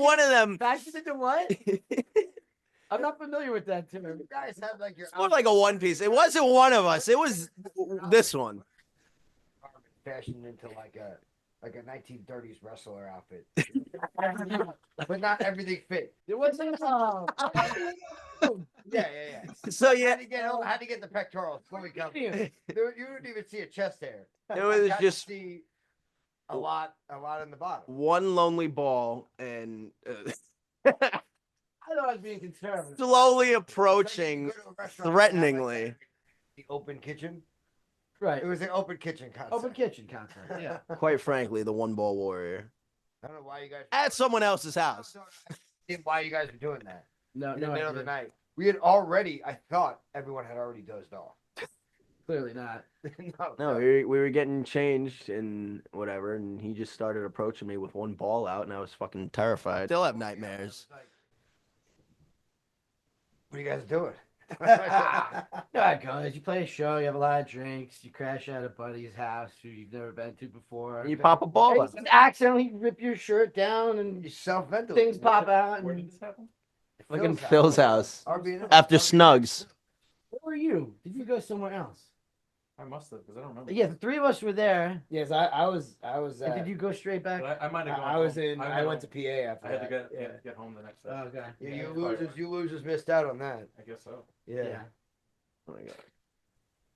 one of them. Fashioned into what? I'm not familiar with that term. You guys have like your It's more like a one piece. It wasn't one of us. It was this one. fashioned into like a 1930s wrestler outfit. But not everything fit. It wasn't. Yeah. So yeah, How to get the pectorals fully covered. You wouldn't even see a chest hair. it was You got to just see a lot in the bottom. one lonely ball and I thought I was being conservative. slowly approaching, Like, you go to a restaurant and have, like, threateningly. the open kitchen. Right. It was an open kitchen concept. Open kitchen concept. Yeah. Quite frankly, the one ball warrior I don't know why you guys. at someone else's house. Why you guys were doing that No, in the no middle of the idea. night? We had already. I thought everyone had already dozed off. Clearly not. No, we were getting changed and whatever, and he just started approaching me with one ball out, and I was fucking terrified. Still have nightmares. What are you guys doing? No, guys. You play a show. You have a lot of drinks. You crash at a buddy's house who you've never been to before. And you pop a ball out. You accidentally rip your shirt down and You self-ventilate. things pop out. Where And... did this happen? Like in Phil's house. RBNX. After Snugs. Where were you? Did you go somewhere else? I must have, because I don't remember. Yeah, the 3 of us were there. Yes, I was. And did you go straight back? But I might have gone. I was home. in. I went to home. PA after I had to that. get home the next day. Oh, okay. Yeah, you losers missed out on that. I guess so. Yeah. Oh my God.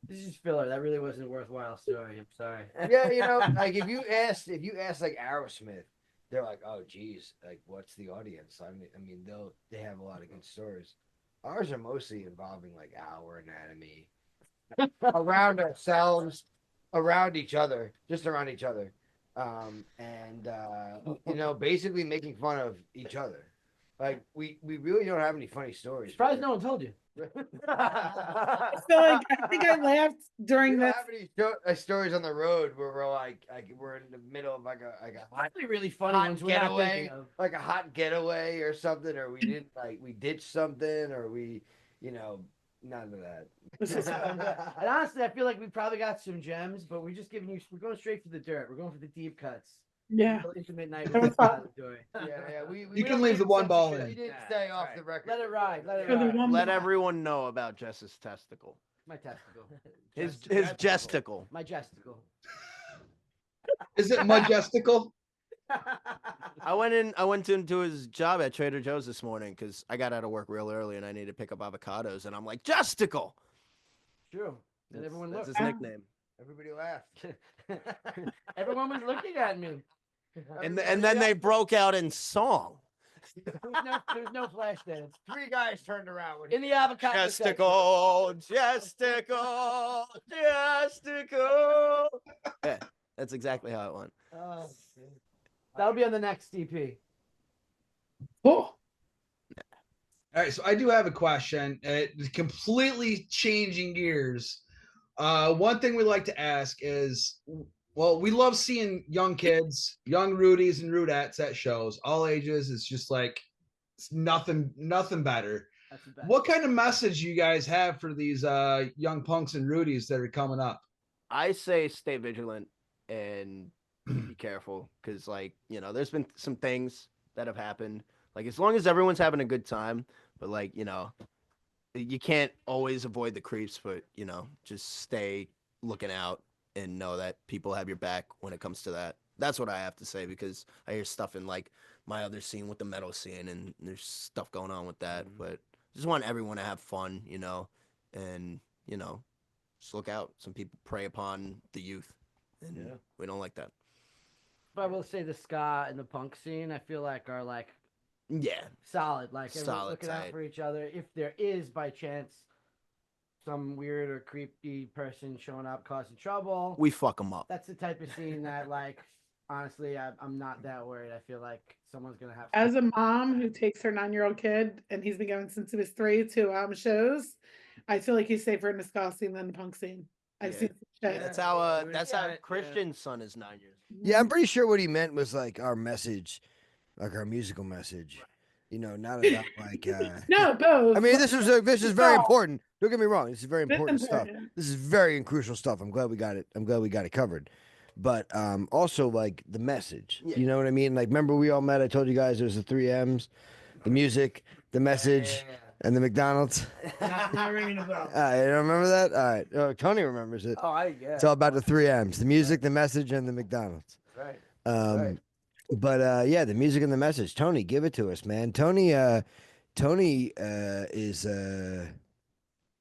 This is filler. That really wasn't a worthwhile story. I'm sorry. Yeah, like if you ask like Aerosmith, they're like, oh geez, like what's the audience? I mean they have a lot of good stories. Ours are mostly involving like our anatomy, around ourselves, around each other, just around each other, and basically making fun of each other. Like we really don't have any funny stories. Surprised no one told you. I feel like I think I laughed We during don't this. have any stories on the road where we're like we're in the middle of like a hot, Probably really funny hot ones we're not getaway, thinking of. like a hot getaway or something, or we didn't like we ditched something, or we, none of that. And honestly, I feel like we probably got some gems, but we're just giving you. We're going straight for the dirt. We're going for the deep cuts. Yeah. Intimate night That was with fun. Skappository. Yeah. We You can don't leave need the one censorship. ball We in. didn't Yeah, stay off alright. the record. Let it ride. Let it For the ride. one Let ball. everyone know about Jess's testicle. My testicle. His Jesticle. gesticle. My gesticle. Is it majestical? I went into his job at Trader Joe's this morning because I got out of work real early and I needed to pick up avocados, and I'm like, Gesticle. True. And everyone That's looked. his nickname. Everybody laughed. Everyone was looking at me. And then they broke out in song. There's no flash dance. 3 guys turned around with In the avocado section. Gesticle. Yeah, that's exactly how it went. Oh, that'll be on the next EP. Cool. All right, so I do have a question. Completely changing gears. One thing we like to ask is, well, we love seeing young kids, young Rudies and Rudettes at shows, all ages. It's just like it's nothing better. That's the best. What kind of message you guys have for these young punks and Rudies that are coming up? I say stay vigilant and be careful because, there's been some things that have happened. Like, as long as everyone's having a good time, but you can't always avoid the creeps, but just stay looking out and know that people have your back when it comes to that. That's what I have to say, because I hear stuff in my other scene with the metal scene, and there's stuff going on with that. But I just want everyone to have fun, and just look out. Some people prey upon the youth, and we don't like that. But I will say the ska and the punk scene, I feel like are solid. Like everyone's Solid, looking out tight. for each other. If there is by chance some weird or creepy person showing up causing trouble, We fuck them up. that's the type of scene that honestly I'm not that worried. I feel like someone's gonna have As a mom who takes her 9-year-old kid, and he's been going since he was 3 to shows, I feel like he's safer in the ska scene than the punk scene. I've Yeah. seen some shit. That's how Yeah. Christian's son is 9 years. Yeah, I'm pretty sure what he meant was like our message, like our musical message. Not about like. No, both. I mean, this is very No. important. Don't get me wrong. This is very This important stuff. important. This is very crucial stuff. I'm glad we got it. I'm glad we got it covered. But also like the message. Yeah. You know what I mean? Like, remember we all met? I told you guys there was the 3 M's, the music, the message, and the McDonald's. not ringing a bell. You don't remember that? All right. Oh, Tony remembers it. Oh, It's all about the 3 M's: the music, the message, and the McDonald's. right. Right. But yeah, the music and the message. Tony, give it to us, man. Tony is a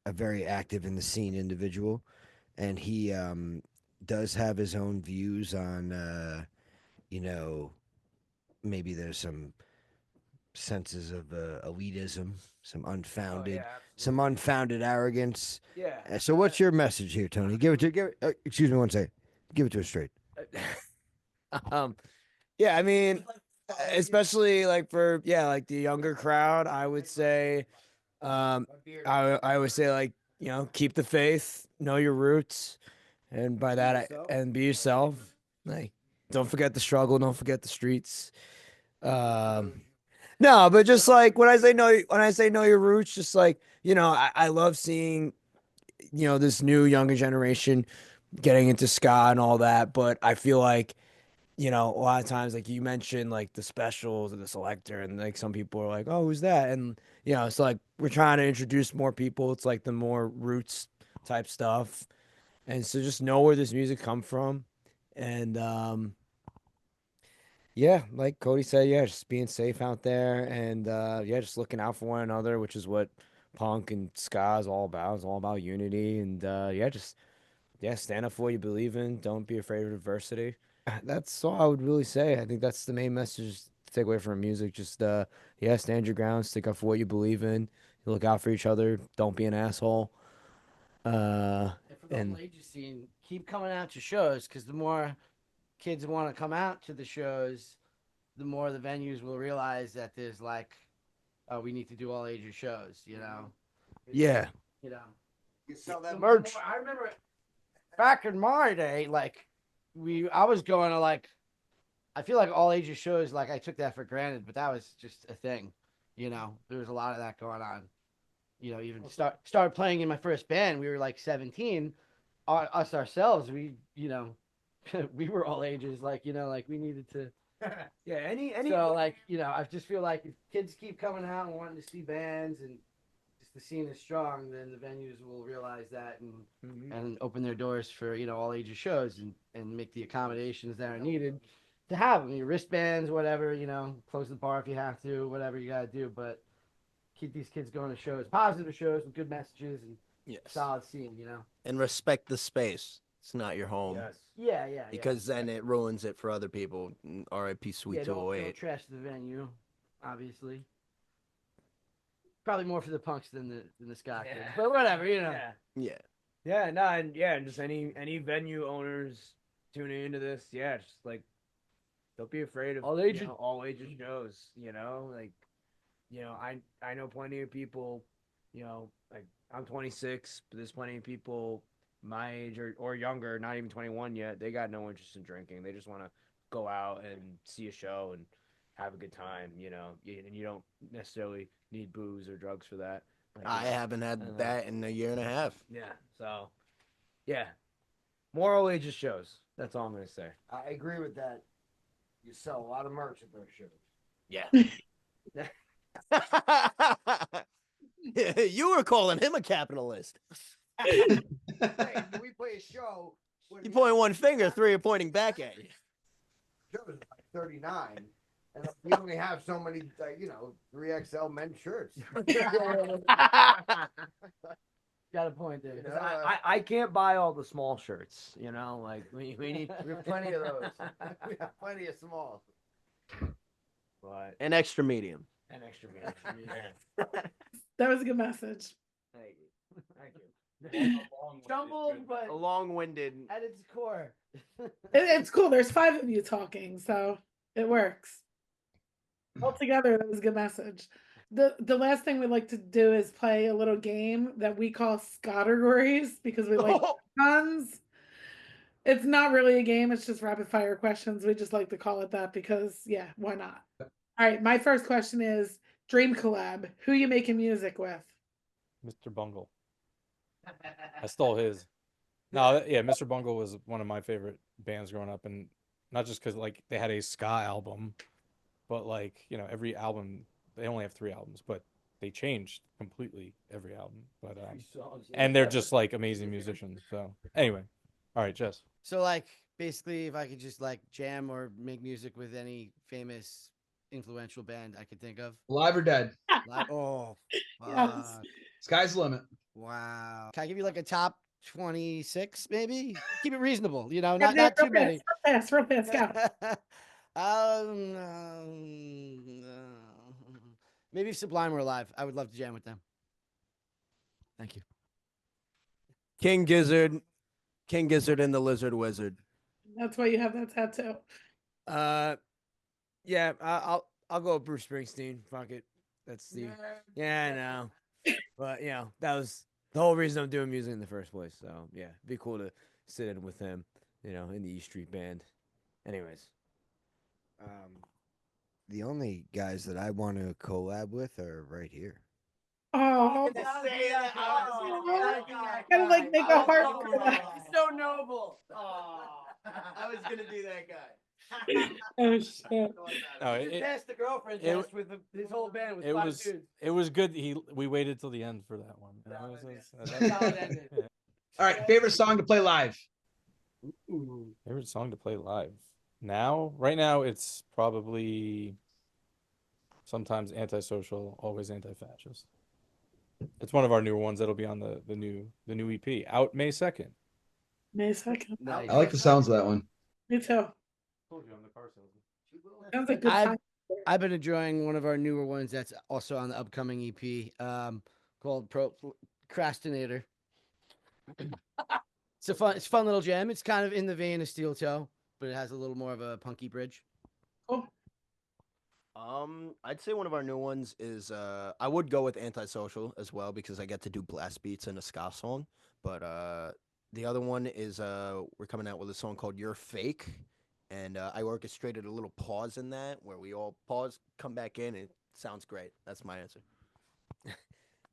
very active in the scene individual, and he does have his own views on maybe there's some senses of elitism, some unfounded arrogance. Yeah. So what's your message here, Tony? Excuse me one second. Give it to us straight. Yeah, I mean, especially for the younger crowd, I would say, I would say keep the faith, know your roots, and by that and be yourself. Don't forget the struggle, don't forget the streets. No, but just when I say know your roots, just I love seeing this new younger generation getting into ska and all that, but I feel like a lot of times, you mentioned, the specials or the selector, and some people are like, oh, who's that? And it's we're trying to introduce more people. It's the more roots type stuff, and so just know where this music come from, and like Cody said, just being safe out there, and just looking out for one another, which is what punk and ska is all about. It's all about unity, and stand up for what you believe in. Don't be afraid of adversity. That's all I would really say. I think that's the main message to take away from music. Just stand your ground, stick up for what you believe in, look out for each other, don't be an asshole. And for the whole age scene, keep coming out to shows, because the more kids want to come out to the shows, the more the venues will realize that there's oh, we need to do all ages shows, you know. Yeah. You know. You sell that The more- merch. I remember back in my day, like I was going to like, I feel like all ages shows, like I took that for granted, but that was just a thing, you know. There was a lot of that going on. You know, even started playing in my first band. We were like 17. Us ourselves, we we were all ages. Like like we needed to. Yeah. Any. So like I just feel like if kids keep coming out and wanting to see bands and just the scene is strong, then the venues will realize that and open their doors for all ages shows and make the accommodations that are needed to have them. Your wristbands, whatever, close the bar if you have to, whatever you gotta do, but keep these kids going to shows, positive shows with good messages and solid scene, And respect the space. It's not your home. Yeah. Because then it ruins it for other people. R.I.P. Sweet don't 208. trash the venue, obviously. Probably more for the punks than the ska kids, but whatever, Yeah. Yeah. No, and just any venue owners tuning into this, just like don't be afraid of All ages. all ages shows. Like I know plenty of people. Like I'm 26, but there's plenty of people my age or younger, not even 21 yet. They got no interest in drinking. They just want to go out and see a show and have a good time. And you don't necessarily need booze or drugs for that. Like, I haven't had that in a year and a half. Yeah. So, yeah. More all ages shows. That's all I'm gonna say. I agree with that. You sell a lot of merch at those shows. Yeah. You were calling him a capitalist. Hey, when we play a show, You point one finger, three are pointing back at you. shows is like 39, and we only have so many, 3XL men's shirts. Got a point there. I can't buy all the small shirts. Like we need We have plenty of those. We have plenty of smalls. but An extra medium. an extra medium. That was a good message. Thank you. Thank you. Stumbled, but Long-winded. at its core. It's cool. There's 5 of you talking, so it works. Altogether, that was a good message. The last thing we'd like to do is play a little game that we call Scattergories because we like puns. It's not really a game, it's just rapid fire questions. We just like to call it that because why not? All right, my first question is dream collab. Who you making music with? Mr. Bungle. I stole his. No, yeah, Mr. Bungle was one of my favorite bands growing up, and not just because like they had a ska album, but like every album they only have 3 albums, but they changed completely every album. But and they're just like amazing musicians. So anyway, all right, Jess. So like basically, if I could just like jam or make music with any famous influential band I could think of. Alive or dead? Like, oh, Yes. Sky's the limit. wow. Can I give you like a top 26 maybe? Keep it reasonable, not Yeah, too real many. fast, real fast, go. Maybe if Sublime were alive, I would love to jam with them. Thank you. King Gizzard and the Lizard Wizard. That's why you have that tattoo. Yeah, I'll go with Bruce Springsteen. Fuck it. That's the I know. But that was the whole reason I'm doing music in the first place. So yeah, it'd be cool to sit in with him, in the E Street Band. Anyways. The only guys that I want to collab with are right here. Oh, gotta like make a heart. He's so noble. Oh, I was gonna do that guy. Oh shit. No, He passed the girlfriend it- test with his whole band with It 5 was dudes. it was good. We waited till the end for that one. Solid ending. All right, favorite song to play live? Favorite song to play live now? Right now, it's probably sometimes Antisocial, always Anti-Fascist. It's one of our newer ones that'll be on the new EP out May 2nd. May 2nd. Nice. I like the sounds of that one. Me too. Told you I'm the car salesman. Sounds like good time. I've been enjoying one of our newer ones that's also on the upcoming EP called Procrastinator. It's a fun little jam. It's kind of in the vein of Steel Toe, but it has a little more of a punky bridge. Cool. I'd say one of our new ones is I would go with Antisocial as well because I get to do blast beats in a ska song. But the other one is we're coming out with a song called You're Fake. And I orchestrated a little pause in that where we all pause, come back in, and it sounds great. That's my answer.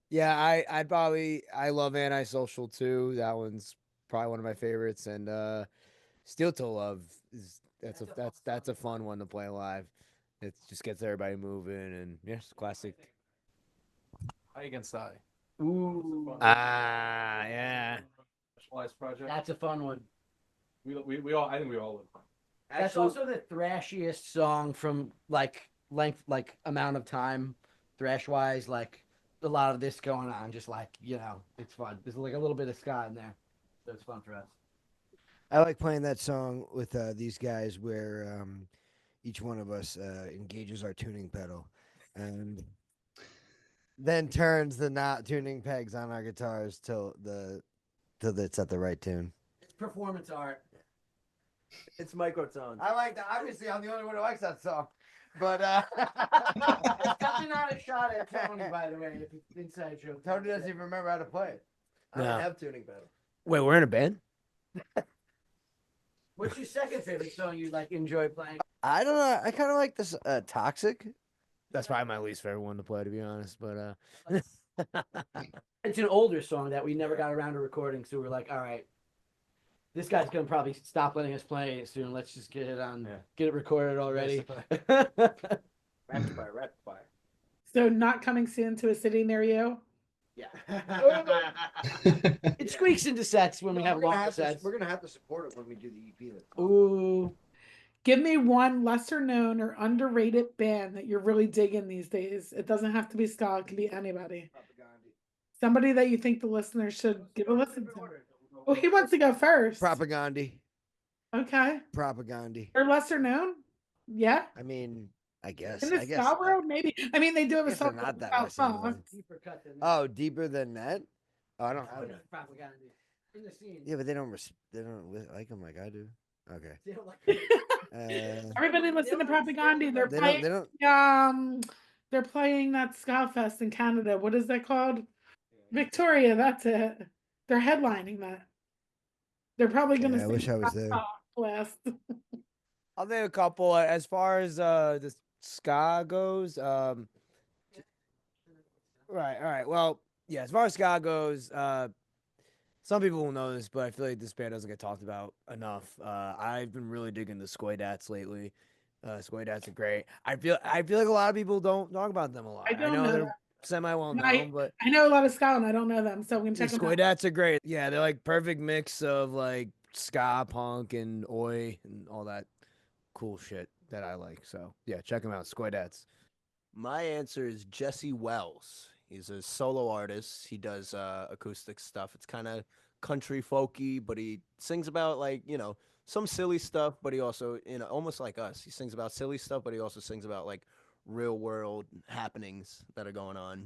Yeah, I love Antisocial too. That one's probably one of my favorites. And Steel to Love is that's a fun one to play live. It just gets everybody moving and yeah, it's a classic. Eye Against Eye. Ooh, Yeah. Specialized project. that's a fun one. We all, I think we all live. That's Actually- also the thrashiest song from like length, like amount of time, thrash wise. Like a lot of this going on, just like it's fun. There's like a little bit of ska in there, so it's fun for us. I like playing that song with these guys where each one of us engages our tuning pedal and then turns the not tuning pegs on our guitars till it's at the right tune. It's performance art. It's microtones. I like that. Obviously, I'm the only one who likes that song. But It's definitely not a shot at Tony, by the way. If it's inside joke. Tony doesn't even remember how to play it. I don't No. have tuning pedal. Wait, we're in a band? What's your second favorite song you like enjoy playing? I don't know. I kind of like this Toxic. That's probably my least favorite one to play, to be honest. But It's an older song that we never got around to recording, so we're like, all right, this guy's gonna probably stop letting us play it soon. Let's just get it on, get it recorded already. Rapid fire. So not coming soon to a city near you. Yeah. It squeaks into sets when we have long sets. We're gonna have to support it when we do the EP. Ooh. Give me one lesser known or underrated band that you're really digging these days. It doesn't have to be ska, it can be anybody. Somebody that you think the listeners should give a listen to. Oh, he wants to go first. Propaganda. Okay. Propaganda. Or lesser known? Yeah. I mean, I guess. In the ska world, maybe. I mean, they do have a guess they're song not that about lesser known. songs. Deeper cut than that. Oh, deeper than that? Oh, I don't have it. Propaganda. In the scene. Yeah, but they don't like them like I do. Okay. They don't like Everybody listen to Propaganda. They're They playing don't. they're playing that ska fest in Canada. What is that called? Victoria, that's it. They're headlining that. They're probably gonna Yeah, I wish I was there. Last. I'll name a couple. As far as the ska goes, right, all right. Well, yeah, as far as ska goes, some people will know this, but I feel like this band doesn't get talked about enough. I've been really digging the Skoidats lately. Skoidats are great. I feel like a lot of people don't talk about them a lot. I don't know know they're that. semi well I- known, but I know a lot of ska and I don't know them, so I'm gonna the check them out. Skoidats are great. Yeah, they're like perfect mix of like ska, punk, and oi, and all that cool shit that I like. So yeah, check them out, Skoidats. My answer is Jesse Wells. He's a solo artist. He does acoustic stuff. It's kind of country folky, but he sings about like, some silly stuff, but he also, almost like us. He sings about silly stuff, but he also sings about like real world happenings that are going on,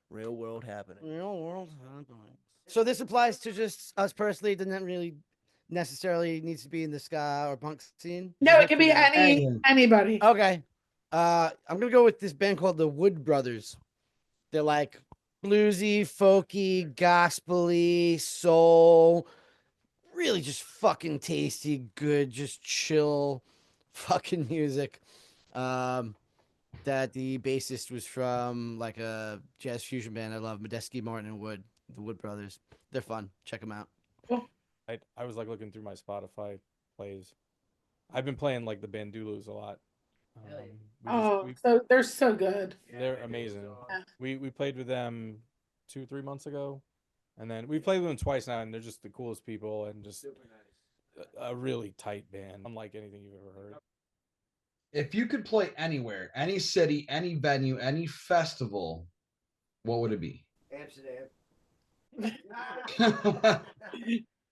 Real world happening. Real world happening. So this applies to just us personally. It doesn't really necessarily needs to be in the ska or punk scene. No, it can be anybody. Okay. I'm gonna go with this band called the Wood Brothers. They're like bluesy, folky, gospely, soul, really just fucking tasty, good, just chill fucking music. That the bassist was from like a jazz fusion band I love, Medeski, Martin, and Wood, the Wood Brothers. They're fun. Check them out. I was like looking through my Spotify plays. I've been playing like the Bandulus a lot. So they're so good. They're amazing. Yeah. We played with them 2-3 months ago, and then we played with them twice now, and they're just the coolest people and just a really tight band, unlike anything you've ever heard. If you could play anywhere, any city, any venue, any festival, what would it be? Amsterdam.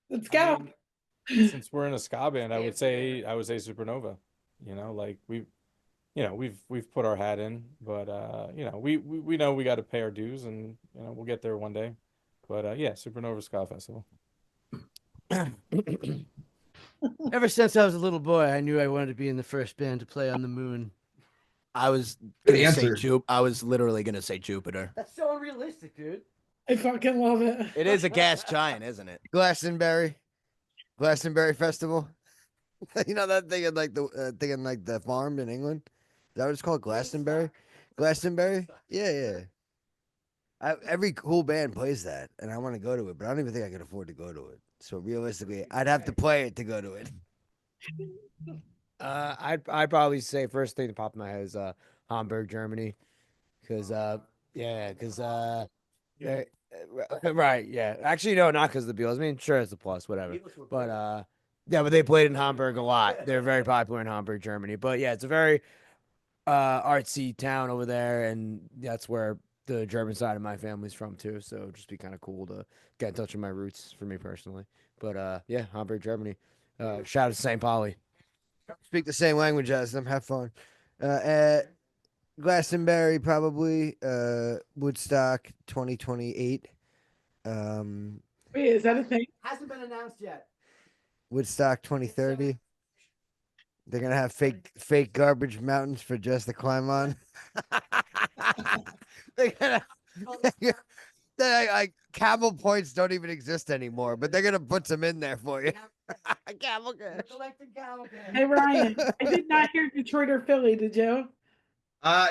Let's go. Since we're in a ska band, I would say Supernova. Like we've put our hat in, but we know we got to pay our dues, and we'll get there one day. But yeah, Supernova Ska Festival. Ever since I was a little boy, I knew I wanted to be in the first band to play on the moon. I was Good gonna say answer. I was literally gonna say Jupiter. That's so unrealistic, dude. I fucking love it. It is a gas giant, isn't it? Glastonbury Festival. You know that thing in like the farm in England? Is that what it's called? Glastonbury? Glastonbury? Yeah. Every cool band plays that, and I want to go to it, but I don't even think I can afford to go to it. So realistically, I'd have to play it to go to it. I'd probably say first thing that popped in my head is Hamburg, Germany, because right, yeah. Actually, no, not because of the Beatles. I mean, sure, it's a plus, whatever. But yeah, but they played in Hamburg a lot. They're very popular in Hamburg, Germany. But yeah, it's a very artsy town over there, and that's where the German side of my family's from too. So it'd just be kind of cool to get in touch with my roots for me personally. But yeah, Hamburg, Germany. Shout out to St. Pauli. Speak the same language as them. Have fun. At Glastonbury, probably. Woodstock 2028. Wait, is that a thing? Hasn't been announced yet. Woodstock 2030. They're gonna have fake garbage mountains for Jess to climb on. They're gonna, like camel points don't even exist anymore, but they're gonna put some in there for you. Camel cash. Hey Ryan, I did not hear Detroit or Philly. Did you?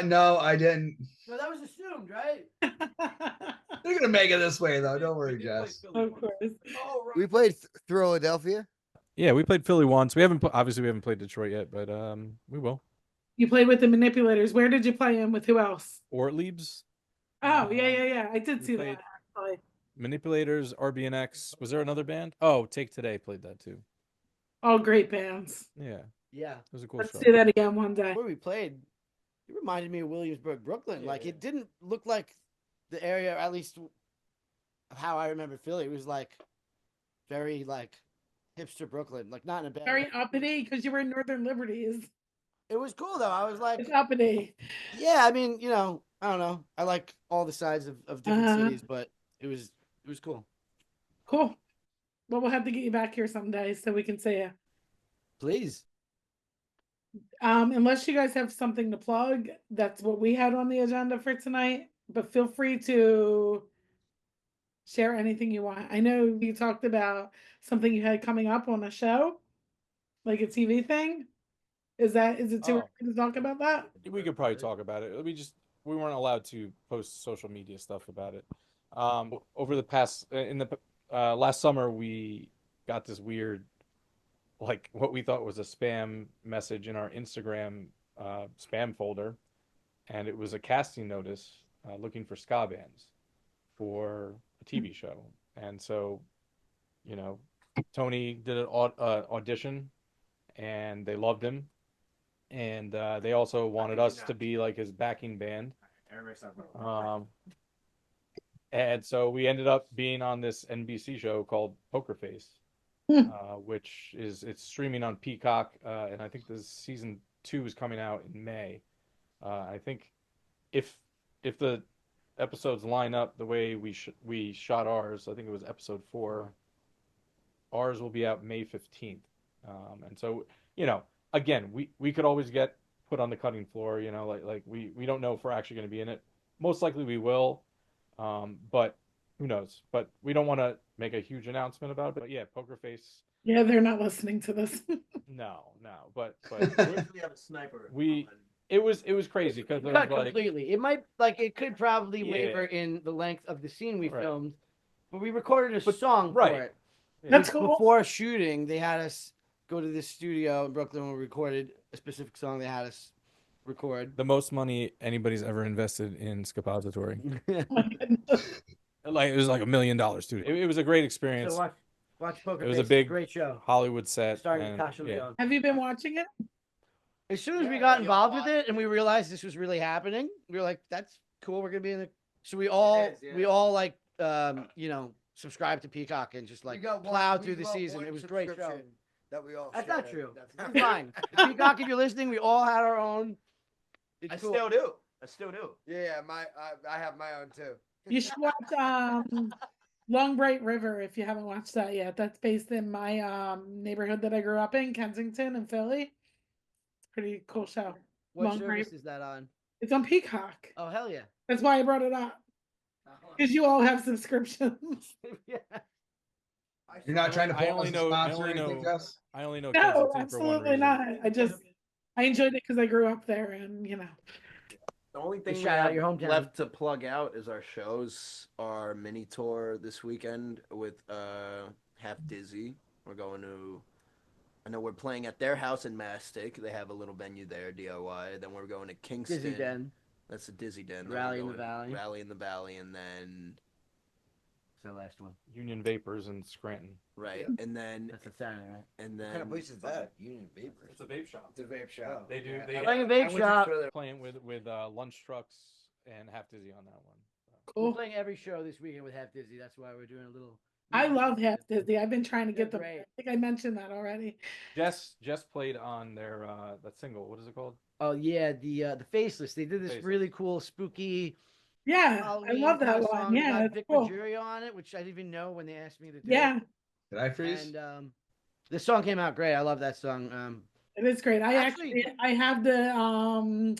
No, I didn't. No, that was assumed, right? They're gonna make it this way though. Don't worry, Jess. Of course. Oh, right. We played Philadelphia. Yeah, we played Philly once. We haven't obviously we haven't played Detroit yet, but we will. You played with the Manipulators. Where did you play in with who else? Ortlieb's. Oh, yeah. I did we see played- that. Actually. Manipulators, RBNX. Was there another band? Oh, Take Today played that too. All great bands. Yeah, Yeah. it was a cool Let's show. do that again one day. Where we played, it reminded me of Williamsburg, Brooklyn. Like, Yeah. it didn't look like the area, at least of how I remember Philly. It was like very like hipster Brooklyn, like not in a bad Very way. uppity because you were in Northern Liberties. It was cool though. I was like, It's uppity. yeah, I mean, I don't know. I like all the sides of different Uh-huh. cities, but it was cool. Cool. Well, we'll have to get you back here someday so we can see you. Please. Unless you guys have something to plug, that's what we had on the agenda for tonight. But feel free to share anything you want. I know you talked about something you had coming up on a show, like a TV thing. Is it too Oh. early to talk about that? We could probably talk about it. We weren't allowed to post social media stuff about it. Over the past in the last summer, we got this weird, like what we thought was a spam message in our Instagram spam folder, and it was a casting notice looking for ska bands for a TV show. And so, Tony did an audition, and they loved him. And they also wanted us to be like his backing band. And so we ended up being on this NBC show called Poker Face, which it's streaming on Peacock, and I think the season 2 is coming out in May. I think if the episodes line up the way we shot ours, I think it was episode 4. Ours will be out May 15th, and so again, we could always get put on the cutting floor, like we don't know if we're actually going to be in it. Most likely we will, but who knows? But we don't want to make a huge announcement about it. But yeah, Poker Face. Yeah, they're not listening to this. No, but We have a sniper. it was crazy because it Cut was like, completely. It could probably Yeah. waver in the length of the scene we Right. filmed, but we recorded a song right. for it. That's cool. Before shooting, they had us go to this studio in Brooklyn when we recorded a specific song. They had us record. the most money anybody's ever invested in Skappository. Oh my goodness. Like it was like $1 million studio. It was a great experience. So watch Poker It was Face. a big great show. Hollywood set. Starring and, Natasha yeah. Lyon. Have you been watching it? As soon as we got involved with it and we realized this was really happening, we were like, "That's cool. We're gonna be in the." So we all like subscribed to Peacock and just like plowed through the season. It was a great show. That we all. That's not shared. true. That's It's fine. Peacock, if you're listening, we all had our own. It's I cool. still do. I still do. Yeah, I have my own too. You should watch Long Bright River if you haven't watched that yet. That's based in my neighborhood that I grew up in, Kensington and Philly. It's a pretty cool show. What Long service Grape. is that on? It's on Peacock. Oh hell yeah! That's why I brought it up. Because you all have subscriptions. Yeah. You're not trying to I pull only us a know. I sponsor or only anything, know. Jess? I only know. Kids No, It's for one absolutely reason. not. I enjoyed it because I grew up there, and The only thing we shout out have your hometown. left to plug out is our shows. Our mini tour this weekend with Half Dizzy. We're going to. I know we're playing at their house in Mastic. They have a little venue there, DIY. Then we're going to Kingston. Dizzy Den. That's the Dizzy Den. Then Rally we're in the going Valley. Rally in the Valley, and then That's the last one. Union Vapors in Scranton. right, and then That's a Saturday, right? and What kind of then place is that? Union Vapor. It's a vape shop. It's a vape shop. They do. Yeah. They Playing a vape shop. playing with lunch trucks and Half Dizzy on that one. We're cool. playing every show this weekend with Half Dizzy. That's why we're doing a little. I love Half Dizzy. I've been trying to get them. They're great. I think I mentioned that already. Jess played on their that single. What is it called? Oh yeah, the Faceless. They did this Faceless. really cool, spooky. Yeah, I Halloween love that kinda one. song. They Yeah, got it's Vic cool. Majurio on it, which I didn't even know when they asked me to do Yeah, it. Did I freeze? And the song came out great. I love that song. it is great. I Actually- I have the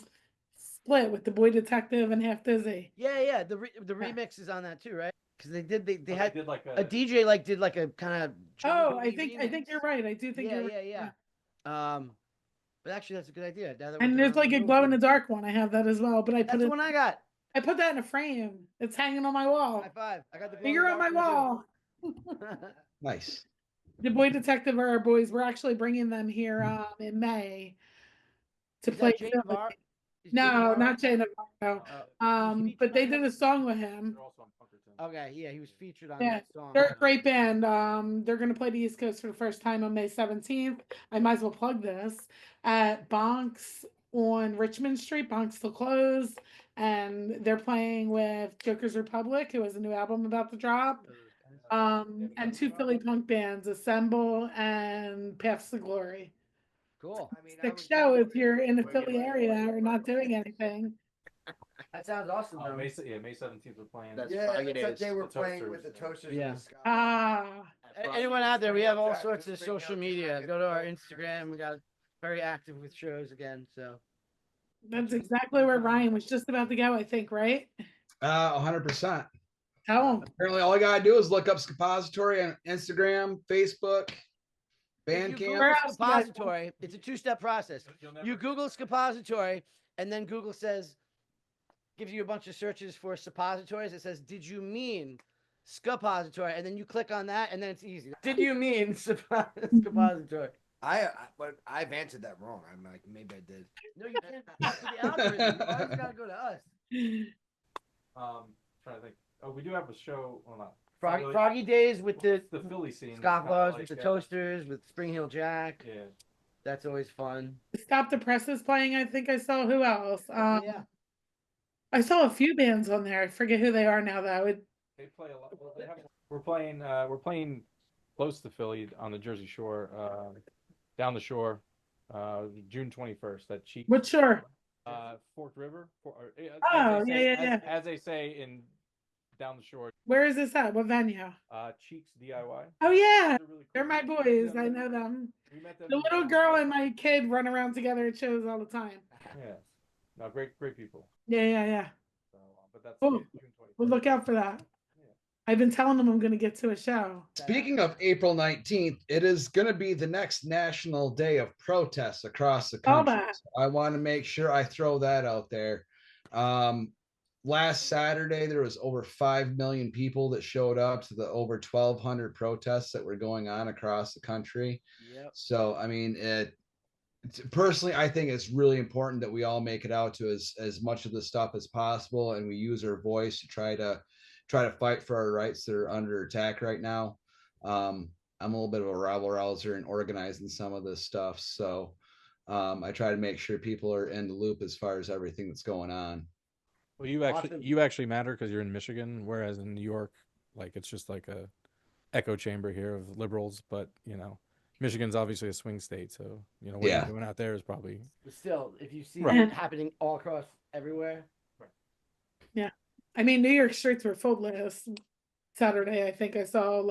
split with the Boy Detective and Half Dizzy. Yeah. The remix is on that too, right? Because they had did like a DJ did like a kind of. Oh, I think you're right. I do think Yeah, you're right. yeah. But actually, that's a good idea. Now that we're And doing there's like a real glow in the things. dark one. I have that as well, but I That's put the it. one I got. I put that in a frame. It's hanging on my wall. High five! I got the. You're on my wall. Nice. The Boy Detective are our boys. We're actually bringing them here in May to play. Jay Philly. Navarro? Is Jay No, Navarro? not Jay Navarro. But they did a song with him. Okay, yeah, he was featured on Yeah, that song. they're a great band. They're gonna play the East Coast for the first time on May 17th. I might as well plug this at Bonks on Richmond Street. Bonks still closed, and they're playing with Joker's Republic, who has a new album about to drop. And two Philly punk bands, Assemble and Paths to Glory. Cool. Sick show if you're in the Philly area or not doing anything. That sounds awesome. Though. May 17th we're playing. That's Yeah, Friday it's like they days. were The playing Toasters. with the Toasters. Yeah. And the Ska. Anyone out there? We have all sorts of social media. Go to our Instagram. We got very active with shows again. So That's exactly where Ryan was just about to go, I think, right? 100%. Tell him. Apparently, all you gotta do is look up Skappository on Instagram, Facebook, if you Bandcamp. Google Where else do I- Skappository, it's a two-step process. You Google Skappository, and then Google gives you a bunch of searches for suppositories. It says, "Did you mean Skappository?" And then you click on that, and then it's easy. Did you mean Skappository? But I've answered that wrong. I'm like, maybe I did. No, you can't. That's the algorithm. You always gotta go to us. Trying to think. Oh, we do have a show. Well, not Froggy Days with the Philly scene. Scofflaws, with the Toasters, with Spring Hill Jack. Yeah. That's always fun. Stop the Press is playing. I think I saw who else. Yeah. I saw a few bands on there. I forget who they are now. They play a lot. We're playing close to Philly on the Jersey Shore, down the shore, June 21st. That cheap. What shore? Forked River. Oh, yeah. As they say in down the shore. Where is this at? What venue? Cheeks DIY. Oh yeah, They're really cool. they're my boys. I know them. We met them The little girl and my kid run around together at shows all the time. Yeah. No, great people. Yeah. So, but that's Cool. June 21st. We'll look out for that. I've been telling them I'm going to get to a show. Speaking of April 19th, it is going to be the next national day of protests across the All country. that. So I want to make sure I throw that out there. Last Saturday, there was over 5 million people that showed up to the over 1,200 protests that were going on across the country. Yep. So, I mean, personally, I think it's really important that we all make it out to as much of the stuff as possible, and we use our voice to try to fight for our rights that are under attack right now. I'm a little bit of a rabble rouser in organizing some of this stuff, so I try to make sure people are in the loop as far as everything that's going on. Well, you actually matter because you're in Michigan, whereas in New York, like it's just like a echo chamber here of liberals. But Michigan's obviously a swing state, so what you're doing out there is probably. But still, if you see Right. it happening all across everywhere. Yeah. I mean, New York streets were full last Saturday. I think I saw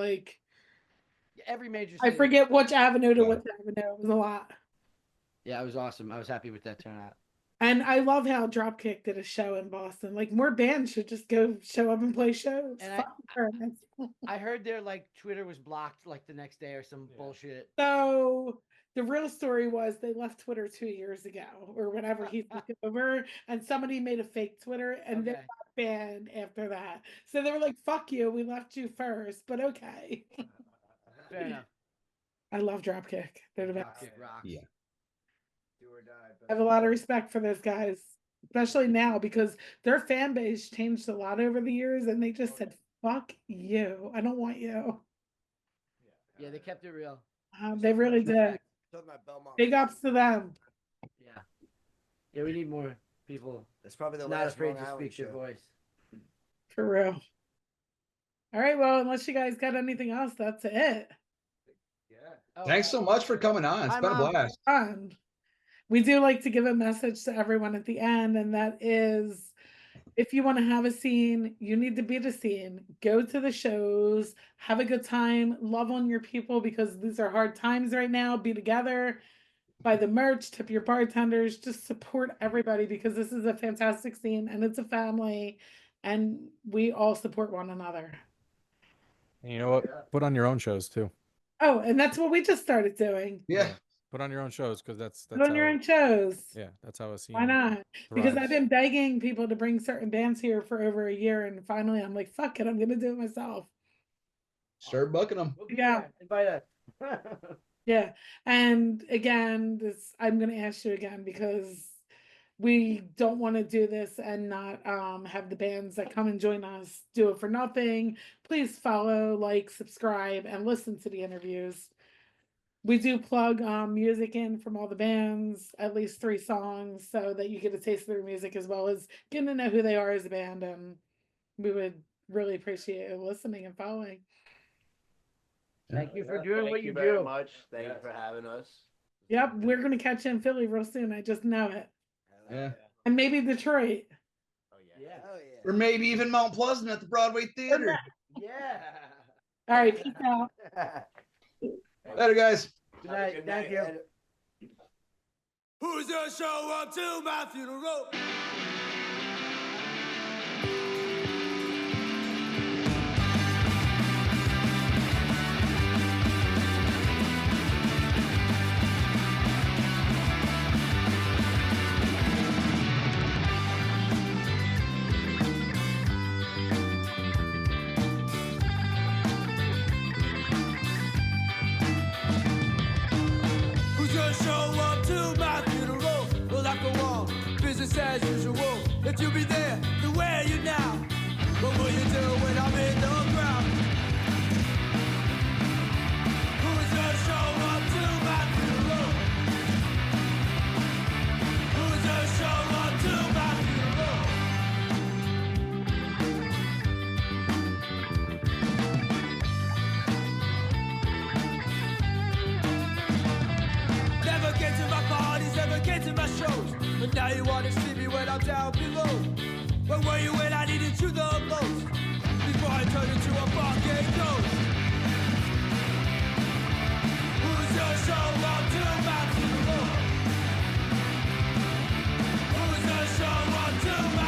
Every major I city. forget which avenue to which avenue. It was a lot. Yeah, it was awesome. I was happy with that turnout. And I love how Dropkick did a show in Boston. Like more bands should just go show up and play shows. And Fuck her. I heard their like Twitter was blocked like the next day or some bullshit. So the real story was they left Twitter 2 years ago or whenever he took it over, and somebody made a fake Twitter and they Okay. got banned after that. So they were like, "Fuck you, we left you first," but okay. Fair enough. I love Dropkick. They're the best. Dropkick rocks. Yeah. Do or die. I have a lot of respect for those guys, especially now because their fan base changed a lot over the years, and they just said, "Fuck you, I don't want you." Yeah, they kept it real. They really did. Talking about Belmont. Big ups to them. Yeah. Yeah, we need more people That's probably the not last afraid Long to Island speak their show. voice. For real. All right, well, unless you guys got anything else, that's it. Oh, Thanks so much for coming on. It's Hi, been a Mom. blast. Fun. We do like to give a message to everyone at the end, and that is if you want to have a scene, you need to be the scene. Go to the shows, have a good time, love on your people because these are hard times right now. Be together, buy the merch, tip your bartenders, just support everybody because this is a fantastic scene and it's a family and we all support one another. And you know what? Put on your own shows too. Oh, and that's what we just started doing. Yeah. Put on your own shows because that's Put on your how, own shows. yeah, that's how a scene. Why not? Because I've thrives. been begging people to bring certain bands here for over a year, and finally I'm like, fuck it, I'm gonna do it myself. Start booking them. We'll be Yeah. there. Invite us. Yeah. And again, this I'm gonna ask you again because we don't want to do this and not have the bands that come and join us do it for nothing. Please follow, like, subscribe, and listen to the interviews. We do plug music in from all the bands, at least 3 songs, so that you get a taste of their music as well as getting to know who they are as a band. And we would really appreciate you listening and following. Thank you for doing Thank what you very do. much. Thank you for having us. Yep, we're going to catch you in Philly real soon. I just know it. Yeah. And maybe Detroit. Oh yeah. Yeah. Oh yeah. Or maybe even Mount Pleasant at the Broadway Theater. Yeah. All right, peace out. Later, guys. Good night. Thank you. Who's gonna show up to my funeral? Who's gonna show up to my funeral? Well, I go on, business as usual. If you be there, then where are you now? What will you do when I'm in the ground? Who's gonna show up to my funeral? Who's gonna show up to my funeral? Never get to my parties, never get to my shows. But now you wanna see me when I'm down below. Where were you when I needed you the most? Before I turned into a fucking ghost. Who's gonna show up to my funeral? Who's gonna show up to my